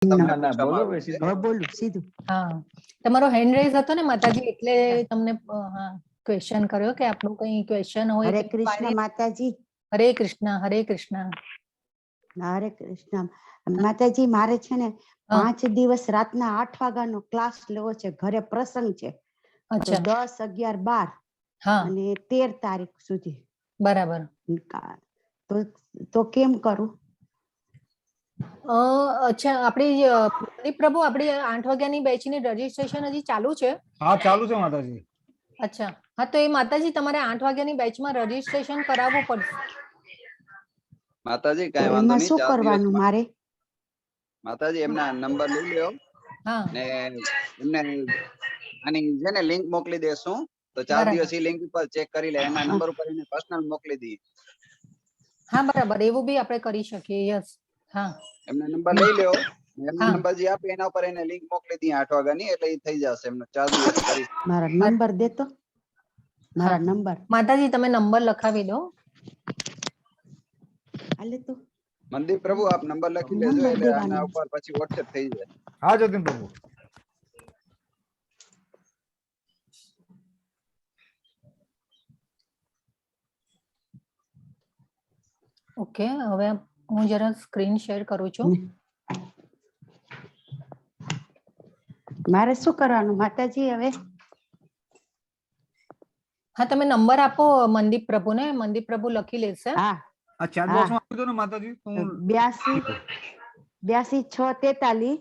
તમને ના પૂછવામાં બોલો આવ્યું છે. હવે બોલું સીધું. હા, તમારો હેન્ડ રેઝ હતો ને માતાજી, એટલે તમને હા ક્વેશ્ચન કર્યો કે આપણું કઈ ક્વેશ્ચન હોય. હરે કે કૃષ્ણ માતાજી. હરે કૃષ્ણ, હરે કૃષ્ણ. હરે કૃષ્ણ માતાજી. મારે છે ને 5 દિવસ રાતના 8 વાગ્યાનો ક્લાસ લેવો છે. ઘરે પ્રસંગ છે. તો અચ્છા. 10, 11, 12 હા અને 13 તારીખ સુધી. બરાબર. તો કેમ કરું? અચ્છા, આપણી પ્રભુ આપણી 8 વાગ્યાની બેચની રજીસ્ટ્રેશન હજી ચાલુ છે? હા ચાલુ છે માતાજી. અચ્છા, હા તો એ માતાજી તમારે 8 વાગ્યાની બેચમાં રજીસ્ટ્રેશન કરાવવું પડશે. માતાજી કઈ વાંધો એમાં નહીં, શું 4 કરવાનું દિવસમાં મારે? માતાજી એમના નંબર લઈ લ્યો હા ને એમને આની છે ને લિંક મોકલી દેશું. તો 4 બરાબર. દિવસ ઈ લિંક ઉપર ચેક કરી લે. એના નંબર ઉપર એને પર્સનલ મોકલી દઈએ. હા બરાબર, એવું બી આપણે કરી શકીએ. યસ. હા એમના નંબર લઈ લ્યો. એમના હા નંબર જે આપે એના ઉપર એને લિંક મોકલી દઈએ 8 વાગ્યાની, એટલે ઈ થઈ જશે. એમને 4 દિવસ કરી. મારા નંબર દેતો. મારા નંબર માતાજી તમે નંબર લખાવી દો. હાલે તો મનદીપ પ્રભુ આપ નંબર લખી લેજો, નંબર એટલે આના દેવાનો. ઉપર પછી વોટ્સએપ થઈ જાય. હા જતીન પ્રભુ. ઓકે, હવે હું જરા સ્ક્રીન શેર કરું છું. મારે શું કરવાનું માતાજી હવે? હા તમે નંબર આપો મનદીપ પ્રભુને, મનદીપ પ્રભુ લખી લેશે. હા, આ ચેટ બોક્સમાં આપી દો ને માતાજી. તો હું 82 6 43 82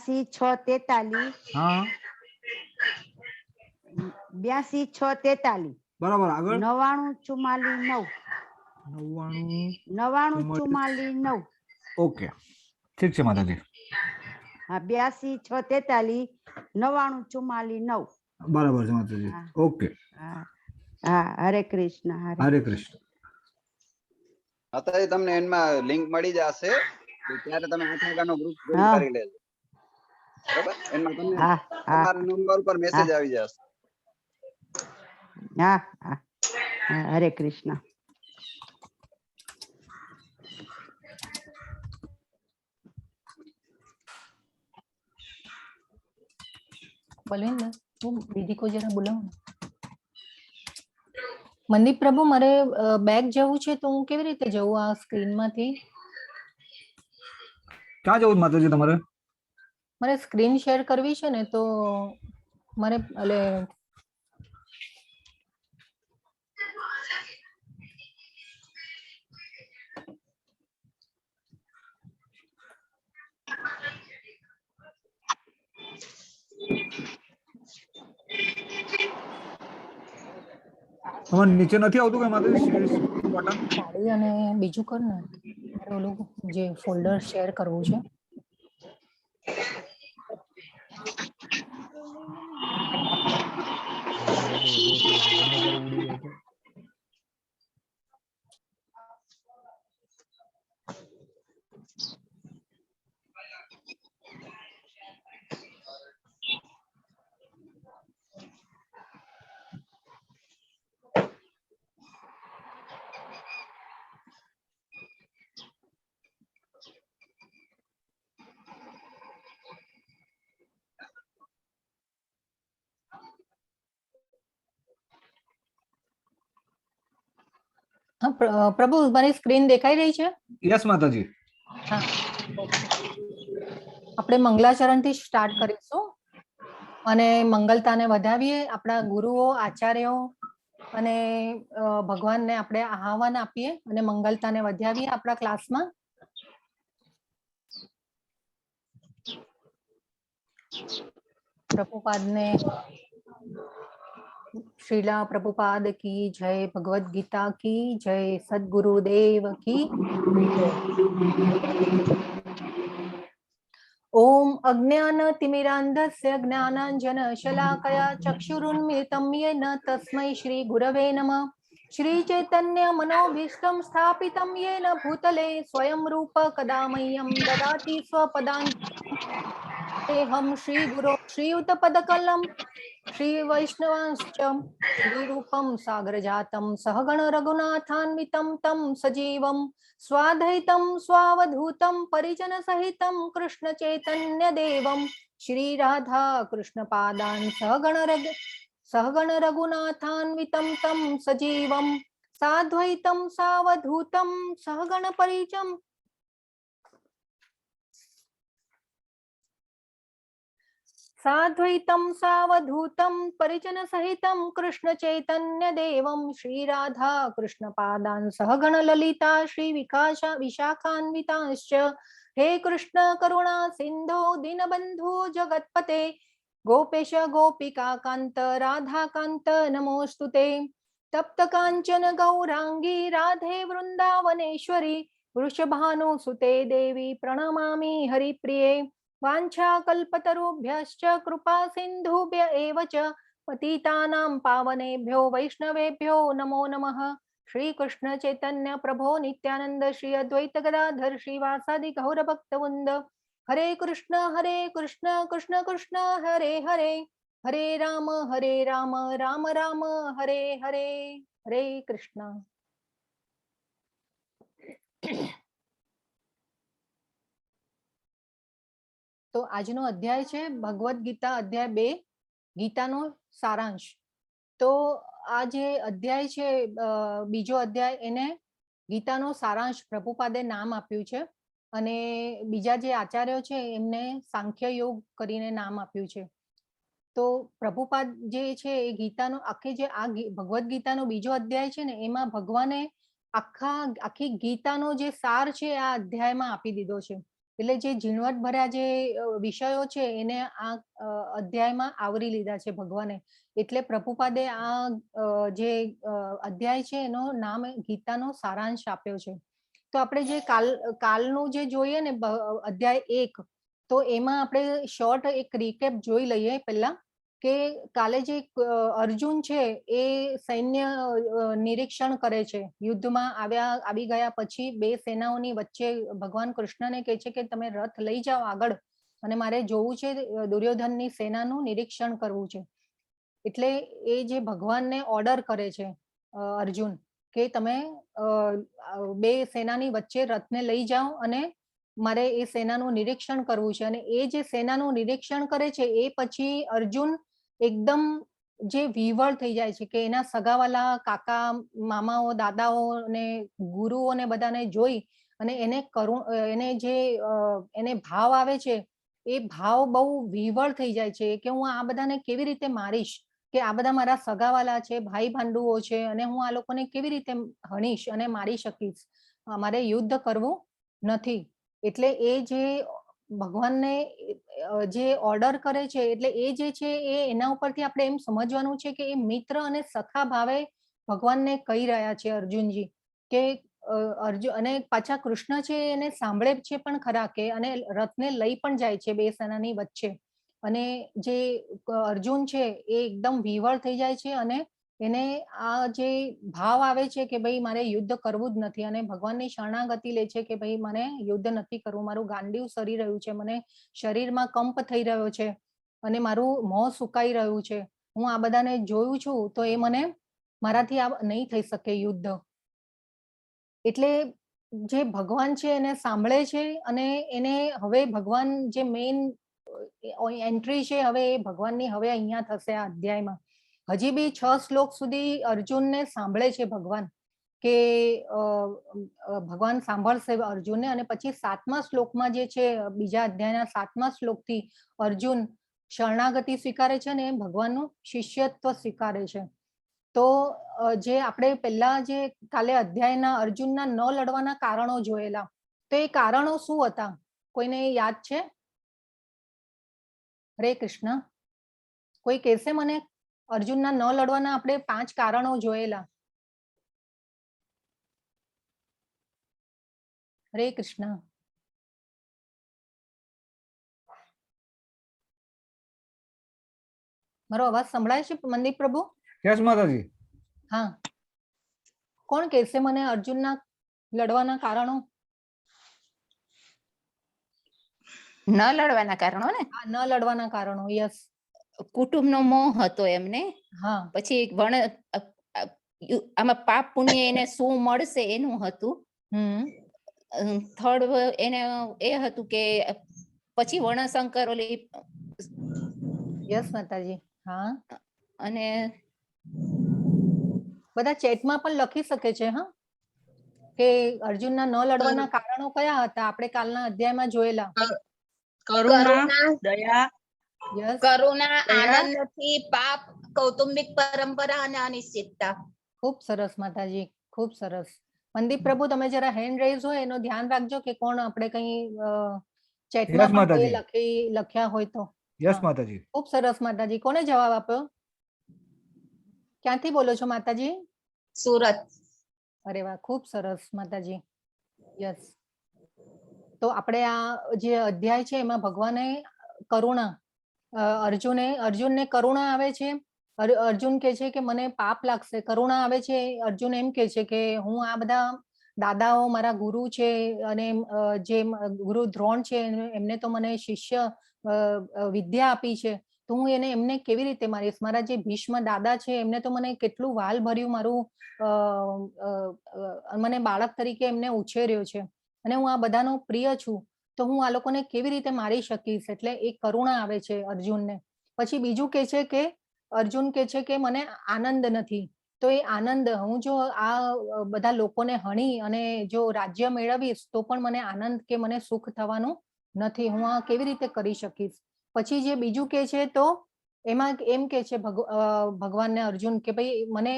6 43 હા 82 6 43 બરાબર. આગળ 99 44 9 99 99 44 9. ઓકે ઠીક છે માતાજી. હા 82 6 43 99 44 9. બરાબર છે માતાજી. ઓકે. હા હા, હરે કૃષ્ણ. હરે કૃષ્ણ. માતાજી તમને એમાં લિંક મળી જશે, તો ત્યારે તમે 8 વાગ્યાનો ગ્રુપ જોઈન હા કરી લેજો. બરાબર, એમાં તમને હા હા તમારા નંબર ઉપર મેસેજ આવી જશે. હા હા, હરે કૃષ્ણ. બલવિંદર, હું દીદી को जरा बुलाऊं. મનદીપ પ્રભુ મારે બેક જવું છે, તો હું કેવી રીતે જવું આ સ્ક્રીનમાંથી? ક્યાં જવું માતાજી તમારે? મારે સ્ક્રીન શેર કરવી છે ને, તો મારે એટલે તમારે નીચે નથી આવતું કઈ માતાજી શેર બટન? સાડી અને બીજું કર ને, મારે ઓલું જે ફોલ્ડર શેર કરવું છે. હા પ્રભુ, મારી સ્ક્રીન દેખાઈ રહી છે? યસ માતાજી. હા, આપણે મંગલાચરણથી સ્ટાર્ટ કરીશું અને મંગલતાને વધાવીએ. આપણા ગુરુઓ, આચાર્યો અને ભગવાનને આપણે આહવાન આપીએ અને મંગલતાને વધાવીએ આપણા ક્લાસમાં. પ્રભુપાદને श्रीला प्रभुपाद की जय, भगवद गीता की जय, सद्गुरुदेव की जय। ओम अज्ञानतिमिरान्धस्य ज्ञानाञ्जनशलाकया चक्षुरुन्मिलितं येन तस्मै श्री गुरवे नमः। श्रीचैतन्यमनोभीष्टं स्थापितं येन भूतले स्वयं रूप कदा मह्यं ददाति स्वपदान्तेऽहं श्रीगुरो श्रीयुतपदकलम श्रीवैष्णवांश्च श्रीरूपं सागरजातं सहगण रघुनाथान्वितं तं सजीवं स्वाद्वैतं स्वावधूतं परिजन सहितं कृष्ण चैतन्य देवं श्री राधा कृष्ण पादान् सहगण रघुनाथान्वितं तं सजीवं साद्वैतं सावधूतं सहगण परिजन साद्वैतं सावधूतं परिजन सहितं कृष्ण चैतन्य देवं श्री राधा कृष्ण पादान् सहगण ललिता श्री विशाखान्वितांश्च हे कृष्ण करुणा सिंधो दीनबंधु जगत्पते गोपेश गोपिका कांत राधा कांत नमोस्तुते तप्त कांचन गौरांगी राधे वृंदावनेश्वरी वृषभानुसुते देवी प्रणमामि हरिप्रिये वाञ्छाकल्पतरुभ्यश्च कृपा सिन्धुभ्य एव च पतितानां पावनेभ्यो वैष्णवेभ्यो नमो नमः। श्री कृष्ण चैतन्य प्रभो नित्यानंद श्री अद्वैत गदाधर श्रीवासादि गौर भक्तवृंद हरे कृष्ण कृष्ण कृष्ण हरे हरे हरे राम राम राम हरे हरे हरे कृष्ण। तो આજનો અધ્યાય છે ભગવદ ગીતા અધ્યાય 2 ગીતાનો સારાંશ। તો આ જે અધ્યાય છે બીજો અધ્યાય એને ગીતાનો સારાંશ પ્રભુપાદે નામ આપ્યું છે અને બીજા જે આચાર્યો છે એમને સાંખ્ય યોગ કરીને નામ આપ્યું છે। તો પ્રભુપાદ જે છે એ ગીતાનો આખી જે આ ભગવદ ગીતાનો બીજો અધ્યાય છે ને એમાં ભગવાને આખી ગીતાનો જે સાર છે આ અધ્યાયમાં આપી દીધો છે। એટલે જે ઝીણવટ ભર્યા જે વિષયો છે એને આ અધ્યાયમાં આવરી લીધા છે ભગવાને। એટલે પ્રભુપાદે આ જે અધ્યાય છે એનો નામ ગીતાનો સારાંશ આપ્યો છે। તો આપણે જે કાલનું જે જોઈએ ને અધ્યાય 1 તો એમાં આપણે શોર્ટ એક રીકેપ જોઈ લઈએ પહેલા કે કાલે જે અર્જુન છે એ સૈન્ય નિરીક્ષણ કરે છે। યુદ્ધમાં આવી ગયા પછી બે સેનાઓની વચ્ચે ભગવાન કૃષ્ણને કહે છે કે તમે રથ લઈ જાઓ આગળ અને મારે જોવું છે દુર્યોધનની સેનાનું નિરીક્ષણ કરવું છે। એટલે એ જે ભગવાનને ઓર્ડર કરે છે અર્જુન કે તમે બે સેનાની વચ્ચે રથને લઈ જાઓ અને મારે એ સેનાનું નિરીક્ષણ કરવું છે। અને એ જે સેનાનું નિરીક્ષણ કરે છે એ પછી અર્જુન એકદમ જે વિહવળ થઈ જાય છે કે એના સગાવાલા કાકા મામાઓ દાદાઓ ને ગુરુઓને બધાને જોઈ અને એને જે એને ભાવ આવે છે એ ભાવ બહુ વિહવળ થઈ જાય છે કે હું આ બધાને કેવી રીતે મારીશ કે આ બધા મારા સગાવાલા છે ભાઈ ભાંડુઓ છે અને હું આ લોકોને કેવી રીતે હણીશ અને મારી શકીશ મારે યુદ્ધ કરવું નથી। એટલે એ જે ભગવાનને જે ઓર્ડર કરે છે એટલે એ જે છે એ એના ઉપરથી આપણે એમ સમજવાનું છે કે એ મિત્ર અને સખા ભાવે ભગવાનને કહી રહ્યા છે અર્જુનજી કે અર્જુન અને પાછા કૃષ્ણ છે એને સાંભળે છે પણ ખરા કે અને રથને લઈ પણ જાય છે બે સેનાની વચ્ચે અને જે અર્જુન છે એ એકદમ વિહવળ થઈ જાય છે અને એને આ જે ભાવ આવે છે કે ભાઈ મારે યુદ્ધ કરવું જ નથી અને ભગવાનની શરણાગતિ લે છે કે ભાઈ મને યુદ્ધ નથી કરવું મારું ગાંડિયું સરી રહ્યું છે મને શરીરમાં કંપ થઈ રહ્યો છે અને મારું મોં સુકાઈ રહ્યું છે હું આ બધાને જોયું છું તો એ મને મારાથી આ નહીં થઈ શકે યુદ્ધ। એટલે જે ભગવાન છે એને સાંભળે છે અને એને હવે ભગવાન જે મેઇન એન્ટ્રી છે હવે એ ભગવાનની હવે અહીંયા થશે આ અધ્યાયમાં। હજી બી 6 શ્લોક સુધી અર્જુનને સાંભળે છે ભગવાન કે ભગવાન સાંભળશે અર્જુનને અને પછી 7મા શ્લોકમાં જે છે બીજા અધ્યાયના 7મા શ્લોકથી અર્જુન શરણાગતિ સ્વીકારે છે અને ભગવાનનું શિષ્યત્વ સ્વીકારે છે। તો જે આપણે પહેલા જે કાલે અધ્યાયના અર્જુનના ન લડવાના કારણો જોયેલા તો એ કારણો શું હતા કોઈને યાદ છે? હરે કૃષ્ણ કોઈ કહેશે મને અર્જુનના ન લડવાના આપણે 5 કારણો જોયેલા। હરે કૃષ્ણ મારો અવાજ સંભળાય છે મંદિર પ્રભુ? યસ માતાજી। હા કોણ કહેશે મને અર્જુનના લડવાના કારણો? ન લડવાના કારણો ને આ ન લડવાના કારણો. યસ. કુટુંબનો મોહ હતો એમને. હા. પછી આમાં પાપ પુણ્ય એને શું મળશે એનું હતું. થર્ડ એને એ હતું કે પછી વર્ણશંકર ઓલી યસ માતાજી. હા. અને બધા ચેટમાં પણ લખી શકે છે હા કે અર્જુનના ન લડવાના કારણો કયા હતા. આપણે કાલના અધ્યાયમાં જોયેલા. કરુણા, દયા, યસ. કરુણા, દયા. આનંદથી, પાપ, કૌટુંબિક પરંપરા અને અનિશ્ચિતતા. ખૂબ સરસ માતાજી, ખૂબ સરસ. મનદીપ પ્રભુ, તમે જરા હેન્ડ રેઝ હોય એનું ધ્યાન રાખજો કે કોણ આપણે કઈ ચેટમાં Yes, પણ માતાજી. લખ્યા હોય તો. યસ હા. માતાજી. ખૂબ સરસ માતાજી. કોને જવાબ આપ્યો? ક્યાંથી બોલો છો માતાજી? સુરત. અરે વાહ, ખૂબ સરસ માતાજી. યસ. તો આપણે આ જે અધ્યાય છે એમાં ભગવાને કરુણા, અર્જુનને કરુણા આવે છે. અર્જુન કે છે કે મને પાપ લાગશે. કરુણા આવે છે. અર્જુન એમ કે છે કે હું આ બધા દાદાઓ મારા ગુરુ છે અને જે ગુરુ દ્રોણ છે એમને તો મને શિષ્ય વિદ્યા આપી છે, તો હું એમને કેવી રીતે મારીશ? મારા જે ભીષ્મ દાદા છે એમને તો મને કેટલું વાલ ભર્યું મારું મને બાળક તરીકે એમને ઉછેર્યો છે અને હું આ બધાનો પ્રિય છું, તો હું આ લોકોને કેવી રીતે મારી શકીશ? એટલે એ કરુણા આવે છે અર્જુનને. પછી બીજું કે છે કે અર્જુન કે છે કે મને આનંદ નથી. તો એ આનંદ, હું જો આ બધા લોકોને હણી અને જો રાજ્ય મેળવીશ તો પણ મને આનંદ કે મને સુખ થવાનું નથી. હું આ કેવી રીતે કરી શકીશ? પછી જે બીજું કે છે તો એમાં એમ કે છે ભગવાનને અર્જુન કે ભાઈ મને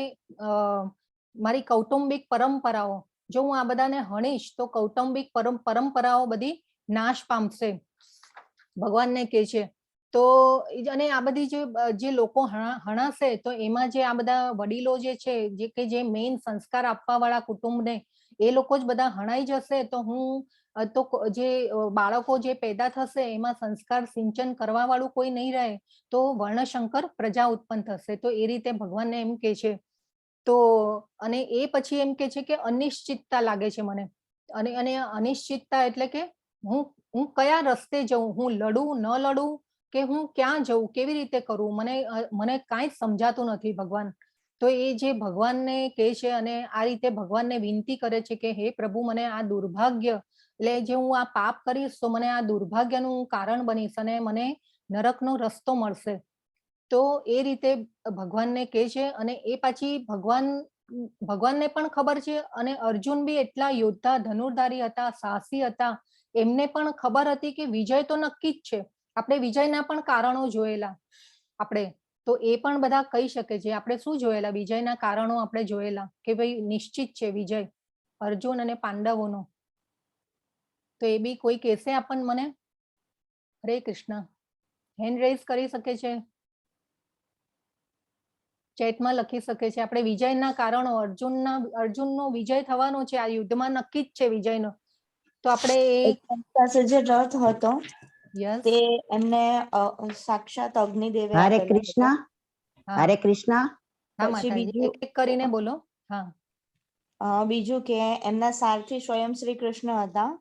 મારી કૌટુંબિક પરંપરાઓ, જો હું આ બધાને હણીશ તો કૌટુંબિક પરંપરાઓ બધી નાશ પામશે, ભગવાનને કે છે. તો અને આ બધી જે લોકો હણાશે તો એમાં જે આ બધા વડીલો જે છે, જે મેઇન સંસ્કાર આપવા વાળા કુટુંબને, એ લોકો જ બધા હણાઈ જશે તો તો જે બાળકો જે પેદા થશે એમાં સંસ્કાર સિંચન કરવા વાળું કોઈ નહીં રહે, તો વર્ણશંકર પ્રજા ઉત્પન્ન થશે. તો એ રીતે ભગવાનને એમ કે છે. તો અને એ પછી એમ કે છે કે અનિશ્ચિતતા લાગે છે મને. અને અનિશ્ચિતતા એટલે કે હું કયા રસ્તે જઉં, હું લડું ન લડું કે હું ક્યાં જઉં, કેવી રીતે કરું, મને કાંઈ જ સમજાતું નથી ભગવાન. તો એ જે ભગવાનને કહે છે અને આ રીતે ભગવાનને વિનંતી કરે છે કે હે પ્રભુ, મને આ દુર્ભાગ્ય, એટલે જે હું આ પાપ કરીશ તો મને આ દુર્ભાગ્યનું કારણ બનીશ અને મને નરકનો રસ્તો મળશે. તો એ રીતે ભગવાનને કહે છે. અને એ પછી ભગવાનને પણ ખબર છે અને અર્જુન બી એટલા યોદ્ધા ધનુર્ધારી હતા, સાહસી હતા, એમને પણ ખબર હતી કે વિજય તો નક્કી જ છે. આપણે વિજયના પણ કારણો જોયેલા આપણે, તો એ પણ બધા કહી શકે છે. આપણે શું જોયેલા? વિજયના કારણો આપણે જોયેલા કે ભાઈ નિશ્ચિત છે વિજય અર્જુન અને પાંડવોનો. તો એ બી કોઈ કહેશે આપણને? મને હરે કૃષ્ણ હેન્ડ રેઝ કરી શકે છે, ચેટમાં લખી શકે છે. આપણે વિજયના કારણો, અર્જુનનો વિજય થવાનો છે આ યુદ્ધમાં, નક્કી જ છે વિજયનો. તો આપણે પાસે જે રથ હતો યસ. તે એમને સાક્ષાત અગ્નિદેવે હરે આપેલો કૃષ્ણ, હતો. હરે કૃષ્ણ. હા પછી માતાજી, બીજું એક એક કરીને બોલો. હા. બીજું કે એમના સારથી સ્વયં શ્રી કૃષ્ણ હતા.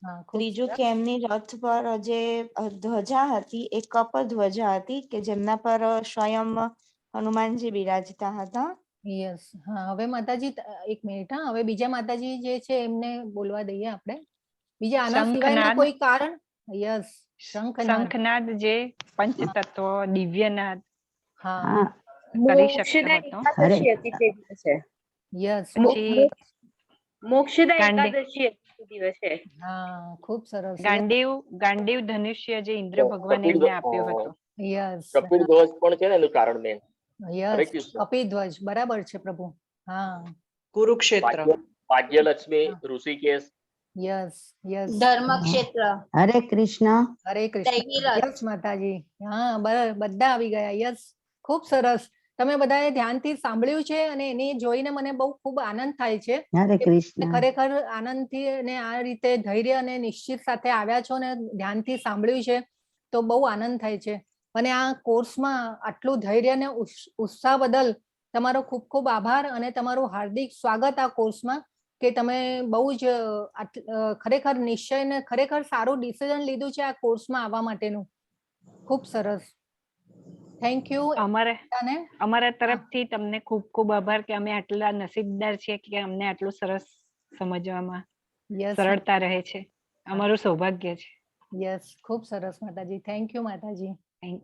હા. ત્રીજું કે એમની રથ પર જે ધ્વજા હતી એ કપ ધ્વજા હતી કે જેમના પર સ્વયં હનુમાનજી બિરાજતા હતા. યસ. હા, હવે માતાજી એક મિનિટ. હા, હવે બીજા માતાજી જે છે એમને બોલવા દઈએ આપણે. બીજા આના સિવાયના કોઈ કારણ? યસ, શંખનાદ જે પંચતત્વ દિવ્યનાદ હા કરી શકતો હતો. એકાદશી હતી તે દિવસે. યસ. પછી મોક્ષદા એકાદશી હતી તે દિવસે. હા, ખૂબ સરસ. ગાંડીવ ધનુષ્ય જે ઇન્દ્ર ભગવાન એમને આપ્યો હતો. યસ. કપિલધ્વજ પણ છે ને એનું કારણ મેન. યસ, કપિધ્વજ બરાબર છે પ્રભુ. હા. કુરુક્ષેત્ર, ભાગ્યલક્ષ્મી, ઋષિકેશ. Yes yes. ધર્મક્ષેત્ર, હરે કૃષ્ણ. હરે કૃષ્ણ. દૈવીરથ. યસ માતાજી. હા, બધા આવી ગયા. યસ, ખૂબ સરસ. તમે બધાએ ધ્યાનથી સાંભળ્યું છે અને એને જોઈને મને બહુ ખૂબ આનંદ થાય છે. હરે કૃષ્ણ. ખરેખર આનંદથી અને આ રીતે ધૈર્ય અને નિશ્ચિત સાથે આવ્યા છો ને ધ્યાનથી સાંભળ્યું છે તો બહુ આનંદ થાય છે. અને આ કોર્સમાં આટલું ધૈર્ય અને ઉત્સાહ બદલ તમારો ખૂબ ખૂબ આભાર અને તમારું હાર્દિક સ્વાગત આ કોર્સમાં. કે તમે બહુ જ ખરેખર નિશ્ચય ને ખરેખર સારું ડિસિઝન લીધું છે આ કોર્સમાં આવવા માટેનું. ખૂબ સરસ. Thank you. અમારા તરફથી તમને ખૂબ ખૂબ આભાર કે અમે આટલા નસીબદાર છીએ કે અમને આટલું સરસ સમજવામાં સરળતા રહે છે. અમારું સૌભાગ્ય છે. યસ, ખૂબ સરસ માતાજી. થેન્ક યુ માતાજી.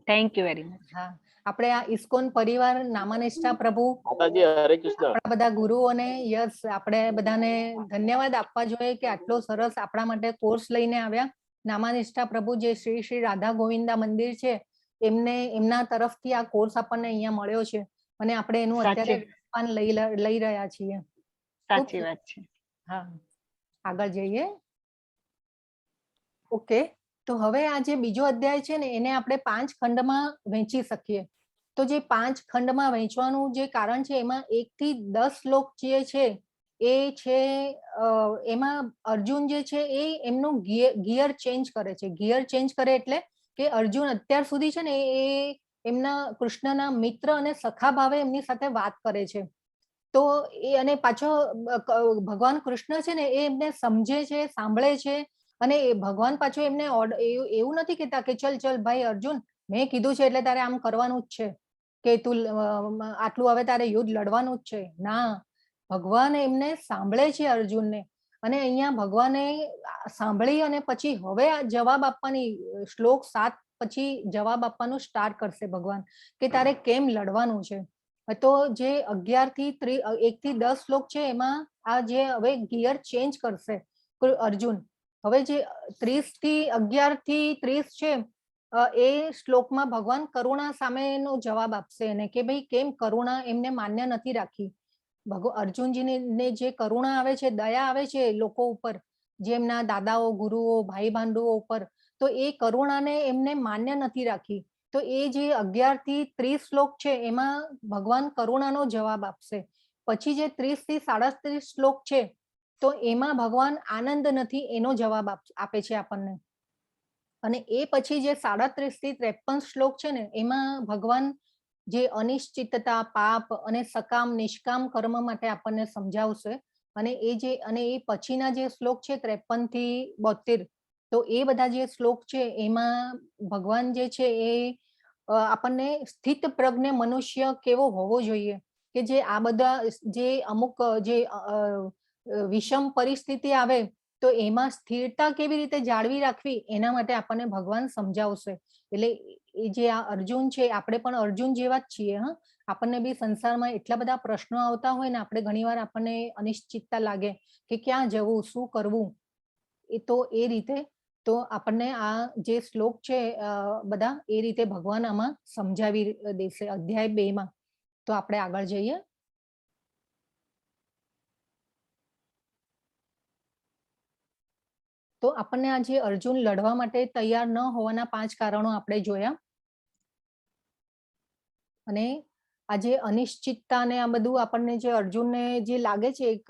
Thank you very much. હા, આપણે આ ઇસ્કોન પરિવાર નામાનિષ્ઠા પ્રભુ માતાજી હરે કૃષ્ણ. આપણા બધા ગુરુઓને યસ આપણે બધાને ધન્યવાદ આપવા જોઈએ કે આટલો સરસ આપણા માટે કોર્સ લઈને આવ્યા. નામાનિષ્ઠા પ્રભુ જે શ્રી શ્રી રાધા ગોવિંદા મંદિર છે એમના તરફથી આ કોર્સ આપણને અહીંયા મળ્યો છે અને આપણે એનું અત્યારે પાન લઈ રહ્યા છીએ. સાચી વાત છે. હા, આગળ જઈએ. ઓકે, તો હવે આ જે બીજો અધ્યાય છે ને એને આપણે 5 ખંડમાં વહેંચી શકીએ. તો જે 5 ખંડમાં વહેંચવાનું જે કારણ છે એમાં 1 થી 10 શ્લોક જે છે એ છે એમાં અર્જુન જે છે એ એમનું ગિયર ચેન્જ કરે છે. ગિયર ચેન્જ કરે એટલે કે અર્જુન અત્યાર સુધી છે ને એ એમના કૃષ્ણના મિત્ર અને સખા ભાવે એમની સાથે વાત કરે છે. તો એ અને પાછો ભગવાન કૃષ્ણ છે ને એ એમને સમજે છે, સાંભળે છે અને ભગવાન પાછો એમને એવું નથી કહેતા કે ચલ ચલ ભાઈ અર્જુન મેં કીધું છે એટલે તારે આમ કરવાનું જ છે કે તું આટલું હવે તારે યુદ્ધ લડવાનું જ છે. ના, ભગવાન એમને સાંભળે છે અર્જુનને અને અહીંયા ભગવાને સાંભળી અને પછી હવે આ જવાબ આપવાની શ્લોક 7 પછી જવાબ આપવાનું સ્ટાર્ટ કરશે ભગવાન કે તારે કેમ લડવાનું છે. તો જે 1 થી 10 શ્લોક છે એમાં આ જે હવે ગિયર ચેન્જ કરશે અર્જુન. હવે જે 30 થી 11 થી 30 છે એ શ્લોકમાં ભગવાન કરુણા સામેનો જવાબ આપશે એને કે ભાઈ કેમ કરુણા એમને માન્ય નથી રાખી. અર્જુનજીને જે કરુણા આવે છે, દયા આવે છે લોકો ઉપર, જેમના દાદાઓ, ગુરુઓ, ભાઈ ભાંડુઓ ઉપર, તો એ કરુણાને એમને માન્ય નથી રાખી. તો એ જે 11 થી 30 શ્લોક છે એમાં ભગવાન કરુણાનો જવાબ આપશે. પછી જે 30 થી 37 શ્લોક છે તો એમાં ભગવાન આનંદ નથી એનો જવાબ આપે છે આપણને. અને એ પછી જે 37 થી 53 શ્લોક છે ને એમાં ભગવાન જે અનિશ્ચિતતા, પાપ અને સકામ નિષ્કામ કર્મ માટે આપણને સમજાવશે. અને એ પછીના જે શ્લોક છે 53 થી 72, તો એ બધા જે શ્લોક છે એમાં ભગવાન જે છે એ આપણને સ્થિત પ્રજ્ઞ મનુષ્ય કેવો હોવો જોઈએ કે જે આ બધા જે અમુક જે વિષમ પરિસ્થિતિ આવે તો એમાં સ્થિરતા કેવી રીતે જાળવી રાખવી એના માટે આપણને ભગવાન સમજાવશે. એટલે એ જે આ અર્જુન છે આપણે પણ અર્જુન જેવા જ છીએ. હા, આપણને બી સંસારમાં એટલા બધા પ્રશ્નો આવતા હોય ને આપણે ઘણીવાર આપણને અનિશ્ચિતતા લાગે કે ક્યાં જવું, શું કરવું. તો એ રીતે તો આપણને આ જે શ્લોક છે બધા એ રીતે ભગવાન આમાં સમજાવી દેશે અધ્યાય 2 માં. તો આપણે આગળ જઈએ. તો આપણને આ જે અર્જુન લડવા માટે તૈયાર ન હોવાના 5 કારણો આપણે જોયા. અને આ જે અનિશ્ચિતતા ને આ બધું આપણને જે અર્જુનને જે લાગે છે એક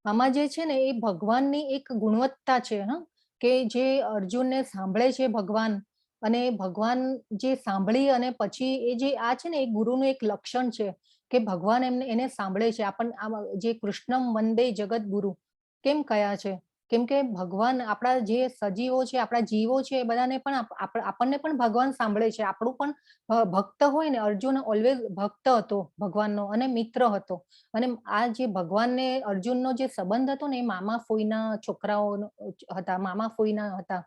આમાં જે છે ને એ ભગવાનની એક ગુણવત્તા છે. હા, કે જે અર્જુનને સાંભળે છે ભગવાન અને ભગવાન જે સાંભળી અને પછી એ જે આ છે ને એ ગુરુનું એક લક્ષણ છે કે ભગવાન એને સાંભળે છે. જે કૃષ્ણમ વંદે જગત ગુરુ કેમ કયા છે? કેમ કે ભગવાન આપણા જે સજીવો છે, આપણા જીવો છે એ બધાને પણ આપણને પણ ભગવાન સાંભળે છે. આપણું પણ ભક્ત હોય ને, અર્જુન ઓલવેઝ ભક્ત હતો ભગવાનનો અને મિત્ર હતો. અને આ જે ભગવાનને અર્જુનનો જે સંબંધ હતો ને એ મામા ફોઈના છોકરાઓ હતા, મામા ફોઈના હતા.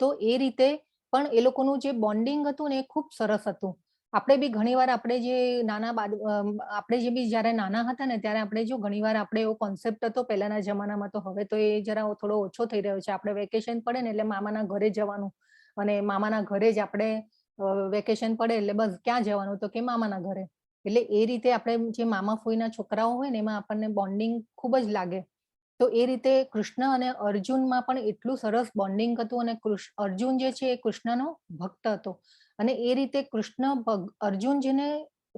તો એ રીતે પણ એ લોકોનું જે બોન્ડિંગ હતું ને એ ખૂબ સરસ હતું. આપણે બી ઘણીવાર આપણે જે આપણે જે બી જયારે નાના હતા ને ત્યારે આપણે જો ઘણીવાર આપણે એવો કોન્સેપ્ટ હતો પહેલાના જમાનામાં, તો હવે તો એ જરા થોડો ઓછો થઈ રહ્યો છે. આપણે વેકેશન પડે ને એટલે મામાના ઘરે જવાનું અને મામાના ઘરે જ આપણે વેકેશન પડે એટલે બસ ક્યાં જવાનું તો કે મામાના ઘરે. એટલે એ રીતે આપણે જે મામા ફોઈના છોકરાઓ હોય ને એમાં આપણને બોન્ડિંગ ખૂબ જ લાગે. તો એ રીતે કૃષ્ણ અને અર્જુનમાં પણ એટલું સરસ બોન્ડિંગ હતું અને અર્જુન જે છે એ કૃષ્ણનો ભક્ત હતો. અને એ રીતે કૃષ્ણ અર્જુન જેને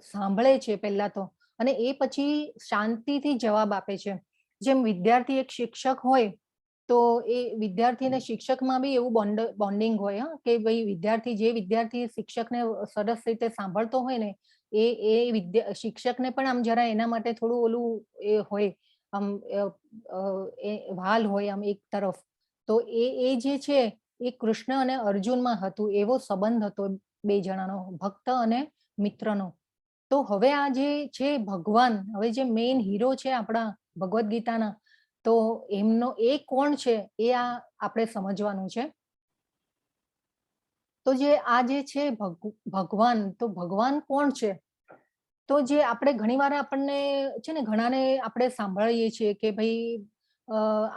સાંભળે છે પહેલા તો, અને એ પછી શાંતિથી જવાબ આપે છે. જેમ વિદ્યાર્થી એક શિક્ષક હોય તો એ વિદ્યાર્થી અને શિક્ષકમાં બી એવું બોન્ડિંગ હોય કે ભાઈ વિદ્યાર્થી શિક્ષકને સરસ રીતે સાંભળતો હોય ને એ શિક્ષકને પણ આમ જરા એના માટે થોડું ઓલું એ હોય આમ એ વાલ હોય આમ એક તરફ, તો એ જે છે એ કૃષ્ણ અને અર્જુનમાં હતું, એવો સંબંધ હતો બે જણાનો, ભક્ત અને મિત્રનો. તો હવે આ જે છે ભગવાન, હવે જે મેઇન હીરો છે આપણા ભગવદ્ ગીતાના, તો એમનો એ કોણ છે એ આ આપણે સમજવાનું છે. તો જે આ જે છે ભગવાન, તો ભગવાન કોણ છે? તો જે આપણે ઘણીવાર આપણને છે ને, ઘણાને આપણે સાંભળીએ છીએ કે ભાઈ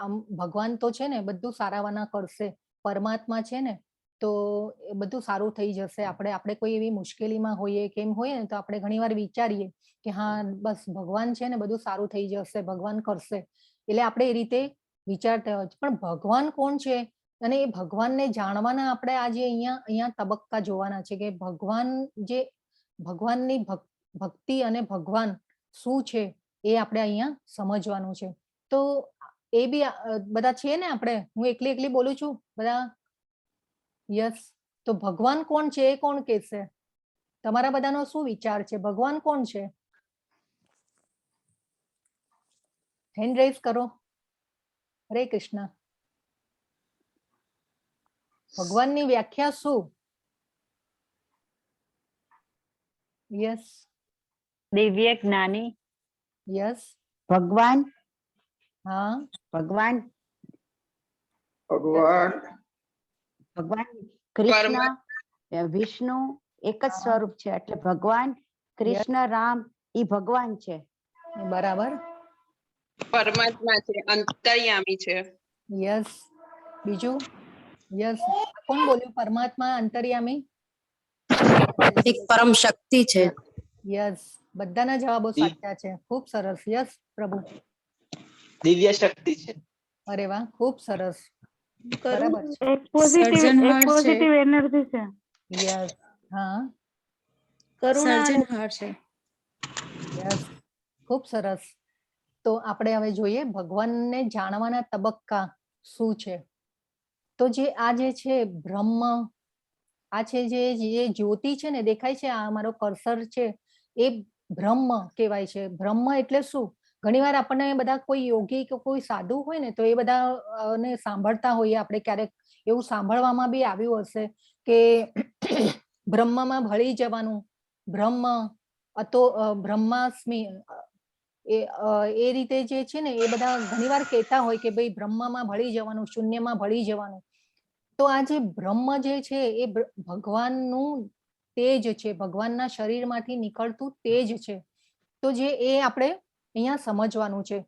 આમ ભગવાન તો છે ને બધું સારાવાના કરશે, પરમાત્મા છે ને તો એ બધું સારું થઈ જશે. આપણે કોઈ એવી મુશ્કેલીમાં હોઈએ કેમ હોઈએ ને, તો આપણે ઘણીવાર વિચારીએ કે હા બસ ભગવાન છે ને બધું સારું થઈ જશે, ભગવાન કરશે, એટલે આપણે એ રીતે વિચારતા હોય છે. પણ ભગવાન કોણ છે અને એ ભગવાનને જાણવાના આપણે આજે અહીંયા તબક્કા જોવાના છે કે ભગવાન જે ભગવાનની ભક્તિ અને ભગવાન શું છે એ આપણે અહીંયા સમજવાનું છે. તો એ બી બધા છે ને, આપણે હું એકલી બોલું છું બધા? યસ. તો ભગવાન કોણ છે એ કોણ કહેશે? તમારા બધાનો શું વિચાર છે? ભગવાન કોણ છે? હેન્ડ રેઝ કરો. હરે કૃષ્ણ. ભગવાનની વ્યાખ્યા શું? યસ. દિવ્ય જ્ઞાની. યસ. ભગવાન. હા. ભગવાન કૃષ્ણ વિષ્ણુ એક જ સ્વરૂપ છે, એટલે ભગવાન કૃષ્ણ રામ ઈ ભગવાન છે. બરાબર. પરમાત્મા છે, અંતર્યામી છે. યસ. બીજું? યસ. કોણ બોલ્યું પરમાત્મા અંતર્યામી? એક પરમ શક્તિ છે. યસ. બધાના જવાબો સાચા છે. ખૂબ સરસ. યસ પ્રભુ. દિવ્ય શક્તિ છે. અરે વાહ, ખૂબ સરસ. બરાબર છે. પોઝિટિવ એનર્જી છે. યસ. હા. સર્જનહાર છે. યસ. ખૂબ સરસ. તો આપણે હવે જોઈએ ભગવાનને જાણવાના તબક્કા શું છે. તો જે આ જે છે બ્રહ્મ, આ છે જે જ્યોતિ છે ને, દેખાય છે આ મારો કર્સર છે, એ બ્રહ્મ કહેવાય છે. બ્રહ્મ એટલે શું? ઘણીવાર આપણને બધા કોઈ યોગી કે કોઈ સાધુ હોય ને, તો એ બધા ને સાંભળતા હોઈએ આપણે, ક્યારેક એવું સાંભળવામાં બી આવ્યું હશે કે બ્રહ્મમાં ભળી જવાનું, બ્રહ્મ અતો બ્રહ્માસ્મિ, એ રીતે જે છે ને એ બધા ઘણીવાર કહેતા હોય કે ભાઈ બ્રહ્મમાં ભળી જવાનું, શૂન્યમાં ભળી જવાનું. તો આ જે બ્રહ્મ જે છે એ ભગવાનનું તેજ છે, ભગવાનના શરીરમાંથી નીકળતું તેજ છે. તો જે એ આપણે અહીંયા સમજવાનું છે.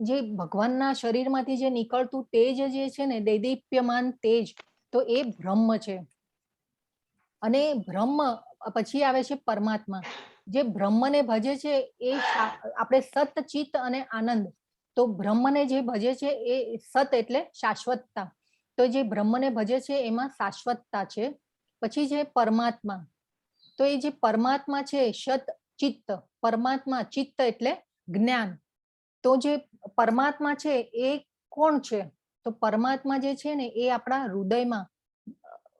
જે ભગવાનના શરીરમાંથી જે નીકળતું તેજ જે છે ને, દૈદીપ્યમાન તેજ, તો એ બ્રહ્મ છે. અને બ્રહ્મ પછી આવે છે પરમાત્મા. જે બ્રહ્મને ભજે છે એ આપણે સત, ચિત્ત અને આનંદ. તો બ્રહ્મને જે ભજે છે એ સત એટલે શાશ્વતતા. તો જે બ્રહ્મને ભજે છે એમાં શાશ્વતતા છે. પછી છે પરમાત્મા. તો એ જે પરમાત્મા છે સત ચિત્ત, પરમાત્મા ચિત્ત એટલે જ્ઞાન. તો જે પરમાત્મા છે એ કોણ છે? તો પરમાત્મા જે છે ને એ આપણા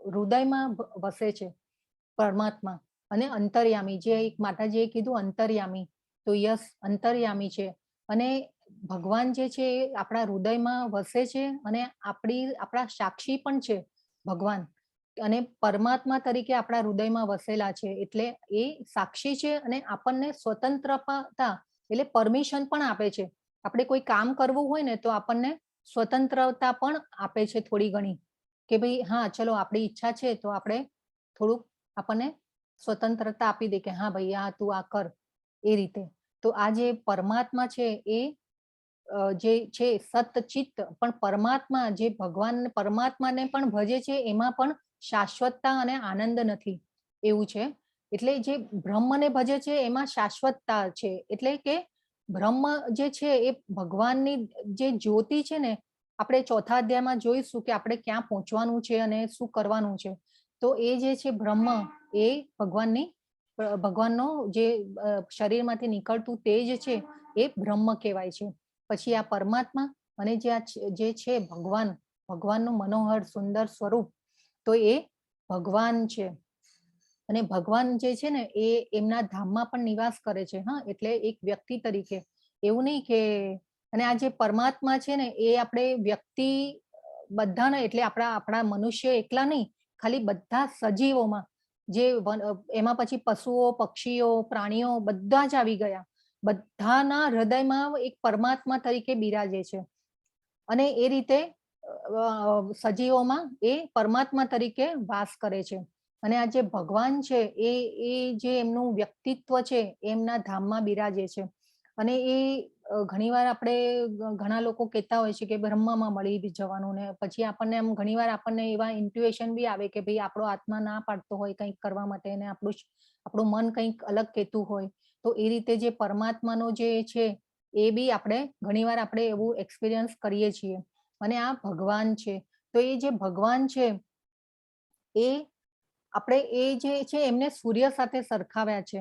હૃદયમાં વસે છે પરમાત્મા. અને અંતર્યામી, જે એક માતાજીએ કીધું અંતર્યામી, તો યસ અંતર્યામી છે. અને ભગવાન જે છે એ આપણા હૃદયમાં વસે છે અને આપણા સાક્ષી પણ છે ભગવાન. અને પરમાત્મા તરીકે આપણા હૃદયમાં વસેલા છે, એટલે એ સાક્ષી છે અને આપણને સ્વતંત્રતા એટલે પરમિશન પણ આપે છે. આપણે કોઈ કામ કરવું હોય ને તો આપણને સ્વતંત્રતા પણ આપે છે થોડી ઘણી, કે ભાઈ હા ચલો આપણી ઈચ્છા છે તો આપણે થોડુંક આપણને સ્વતંત્રતા આપી દે કે હા ભાઈ આ તું આ કર, એ રીતે. તો આ જે પરમાત્મા છે એ જે છે સતચિત્ત, પણ પરમાત્મા જે ભગવાન પરમાત્માને પણ ભજે છે એમાં પણ શાશ્વતતા અને આનંદ નથી, એવું છે. એટલે જે બ્રહ્મને ભજે છે એમાં શાશ્વતતા છે. એટલે કે બ્રહ્મ જે છે એ ભગવાનની જે જ્યોતિ છે ને, આપણે ચોથા અધ્યાયમાં જોઈશું કે આપણે ક્યાં પહોંચવાનું છે અને શું કરવાનું છે. તો એ જે છે બ્રહ્મ એ ભગવાનનો જે શરીરમાંથી નીકળતું તેજ છે એ બ્રહ્મ કહેવાય છે. પછી આ પરમાત્મા અને જે છે ભગવાનનું મનોહર સુંદર સ્વરૂપ, તો એ ભગવાન છે. અને ભગવાન જે છે ને એ એમના ધામમાં પણ નિવાસ કરે છે. હા, એટલે એક વ્યક્તિ તરીકે એવું નહીં કે અને આ જે પરમાત્મા છે ને એ આપણે વ્યક્તિ બધાને એટલે આપણા મનુષ્ય એકલા નહીં, ખાલી બધા સજીવોમાં જે એમાં પછી પશુઓ, પક્ષીઓ, પ્રાણીઓ બધા જ આવી ગયા. બધાના હૃદયમાં એક પરમાત્મા તરીકે બિરાજે છે અને એ રીતે સજીવોમાં એ પરમાત્મા તરીકે વાસ કરે છે. અને આ જે ભગવાન છે એ જે એમનું વ્યક્તિત્વ છે એમના ધામમાં બિરાજે છે. અને એ ઘણીવાર આપણે ઘણા લોકો કહેતા હોય છે કે બ્રહ્મમાં મળી જવાનું, ને પછી આપણને એમ ઘણીવાર આપણને એવા ઇન્ટ્યુએશન બી આવે કે ભાઈ આપણો આત્મા ના પાડતો હોય કંઈક કરવા માટે ને આપણું મન કંઈક અલગ કહેતું હોય, તો એ રીતે જે પરમાત્માનો જે છે એ બી આપણે ઘણીવાર આપણે એવું એક્સપિરિયન્સ કરીએ છીએ. અને આ ભગવાન છે, તો એ જે ભગવાન છે એ આપણે એ જે છે એમને સૂર્ય સાથે સરખાવ્યા છે.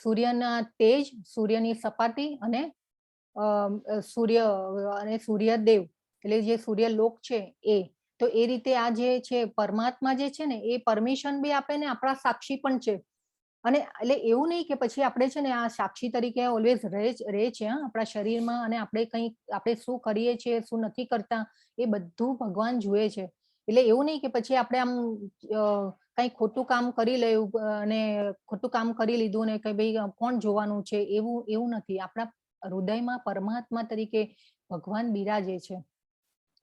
સૂર્યના તેજ, સૂર્યની સપાટી અને સૂર્યદેવ એટલે જે સૂર્યલોક છે એ. તો એ રીતે આ જે છે પરમાત્મા જે છે ને એ પરમિશન બી આપે ને આપણા સાક્ષી પણ છે. અને એટલે એવું નહીં કે પછી આપણે છે ને આ સાક્ષી તરીકે ઓલવેઝ રહે છે આપણા શરીરમાં, અને આપણે શું કરીએ છીએ શું નથી કરતા એ બધું ભગવાન જુએ છે. એટલે એવું નહીં કે પછી આપણે આમ કઈ ખોટું કામ કરી લેવું અને ખોટું કામ કરી લીધું ને કે ભાઈ કોણ જોવાનું છે, એવું નથી. આપણા હૃદયમાં પરમાત્મા તરીકે ભગવાન બિરાજે છે.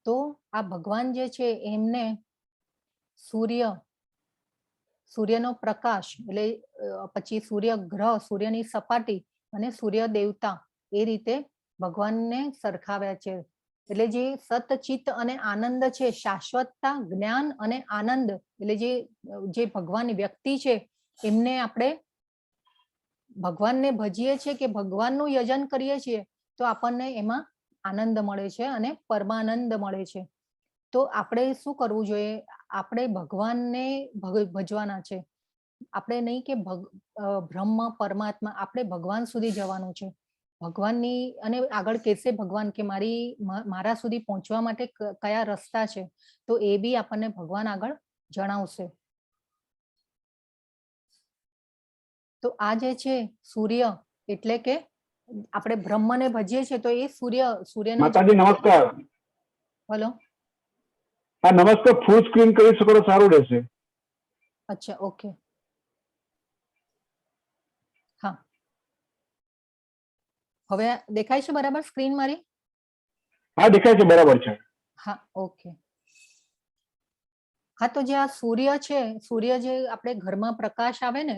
તો આ ભગવાન જે છે એમને સૂર્યનો પ્રકાશ એટલે પછી સૂર્ય ગ્રહ, સૂર્યની સપાટી અને સૂર્ય દેવતા એ રીતે ભગવાનને સરખાવ્યા છે. એટલે જે સતચિત્ત અને આનંદ છે, શાશ્વતતા, જ્ઞાન અને આનંદ, એટલે જે ભગવાન વ્યક્તિ છે એમને આપણે ભગવાનને ભજીએ છીએ કે ભગવાનનું યજન કરીએ છીએ તો આપણને એમાં આનંદ મળે છે અને પરમાનંદ મળે છે. તો આપણે શું કરવું જોઈએ? આપણે ભગવાનને ભજવાના છે. આપણે નહીં કે બ્રહ્મ પરમાત્મા, આપણે ભગવાન સુધી જવાનું છે. ભગવાનની અને આગળ કહેશે ભગવાન કે મારા સુધી પહોંચવા માટે કયા રસ્તા છે, તો એ બી આપણને ભગવાન આગળ જણાવશે. તો આ જે છે સૂર્ય એટલે કે આપણે બ્રહ્મને ભજીએ છીએ તો એ સૂર્યનો માતાજી નમસ્કાર. હેલો, હા નમસ્કાર. ફૂલ સ્ક્રીન કરી શકો તો સારું રહેશે. અચ્છા, ઓકે. હા, હવે દેખાય છે બરાબર સ્ક્રીન મારી? હા દેખાય છે, બરાબર છે. હા, ઓકે. હા, તો જે આ સૂર્ય છે, સૂર્ય જે આપણે ઘરમાં પ્રકાશ આવે ને,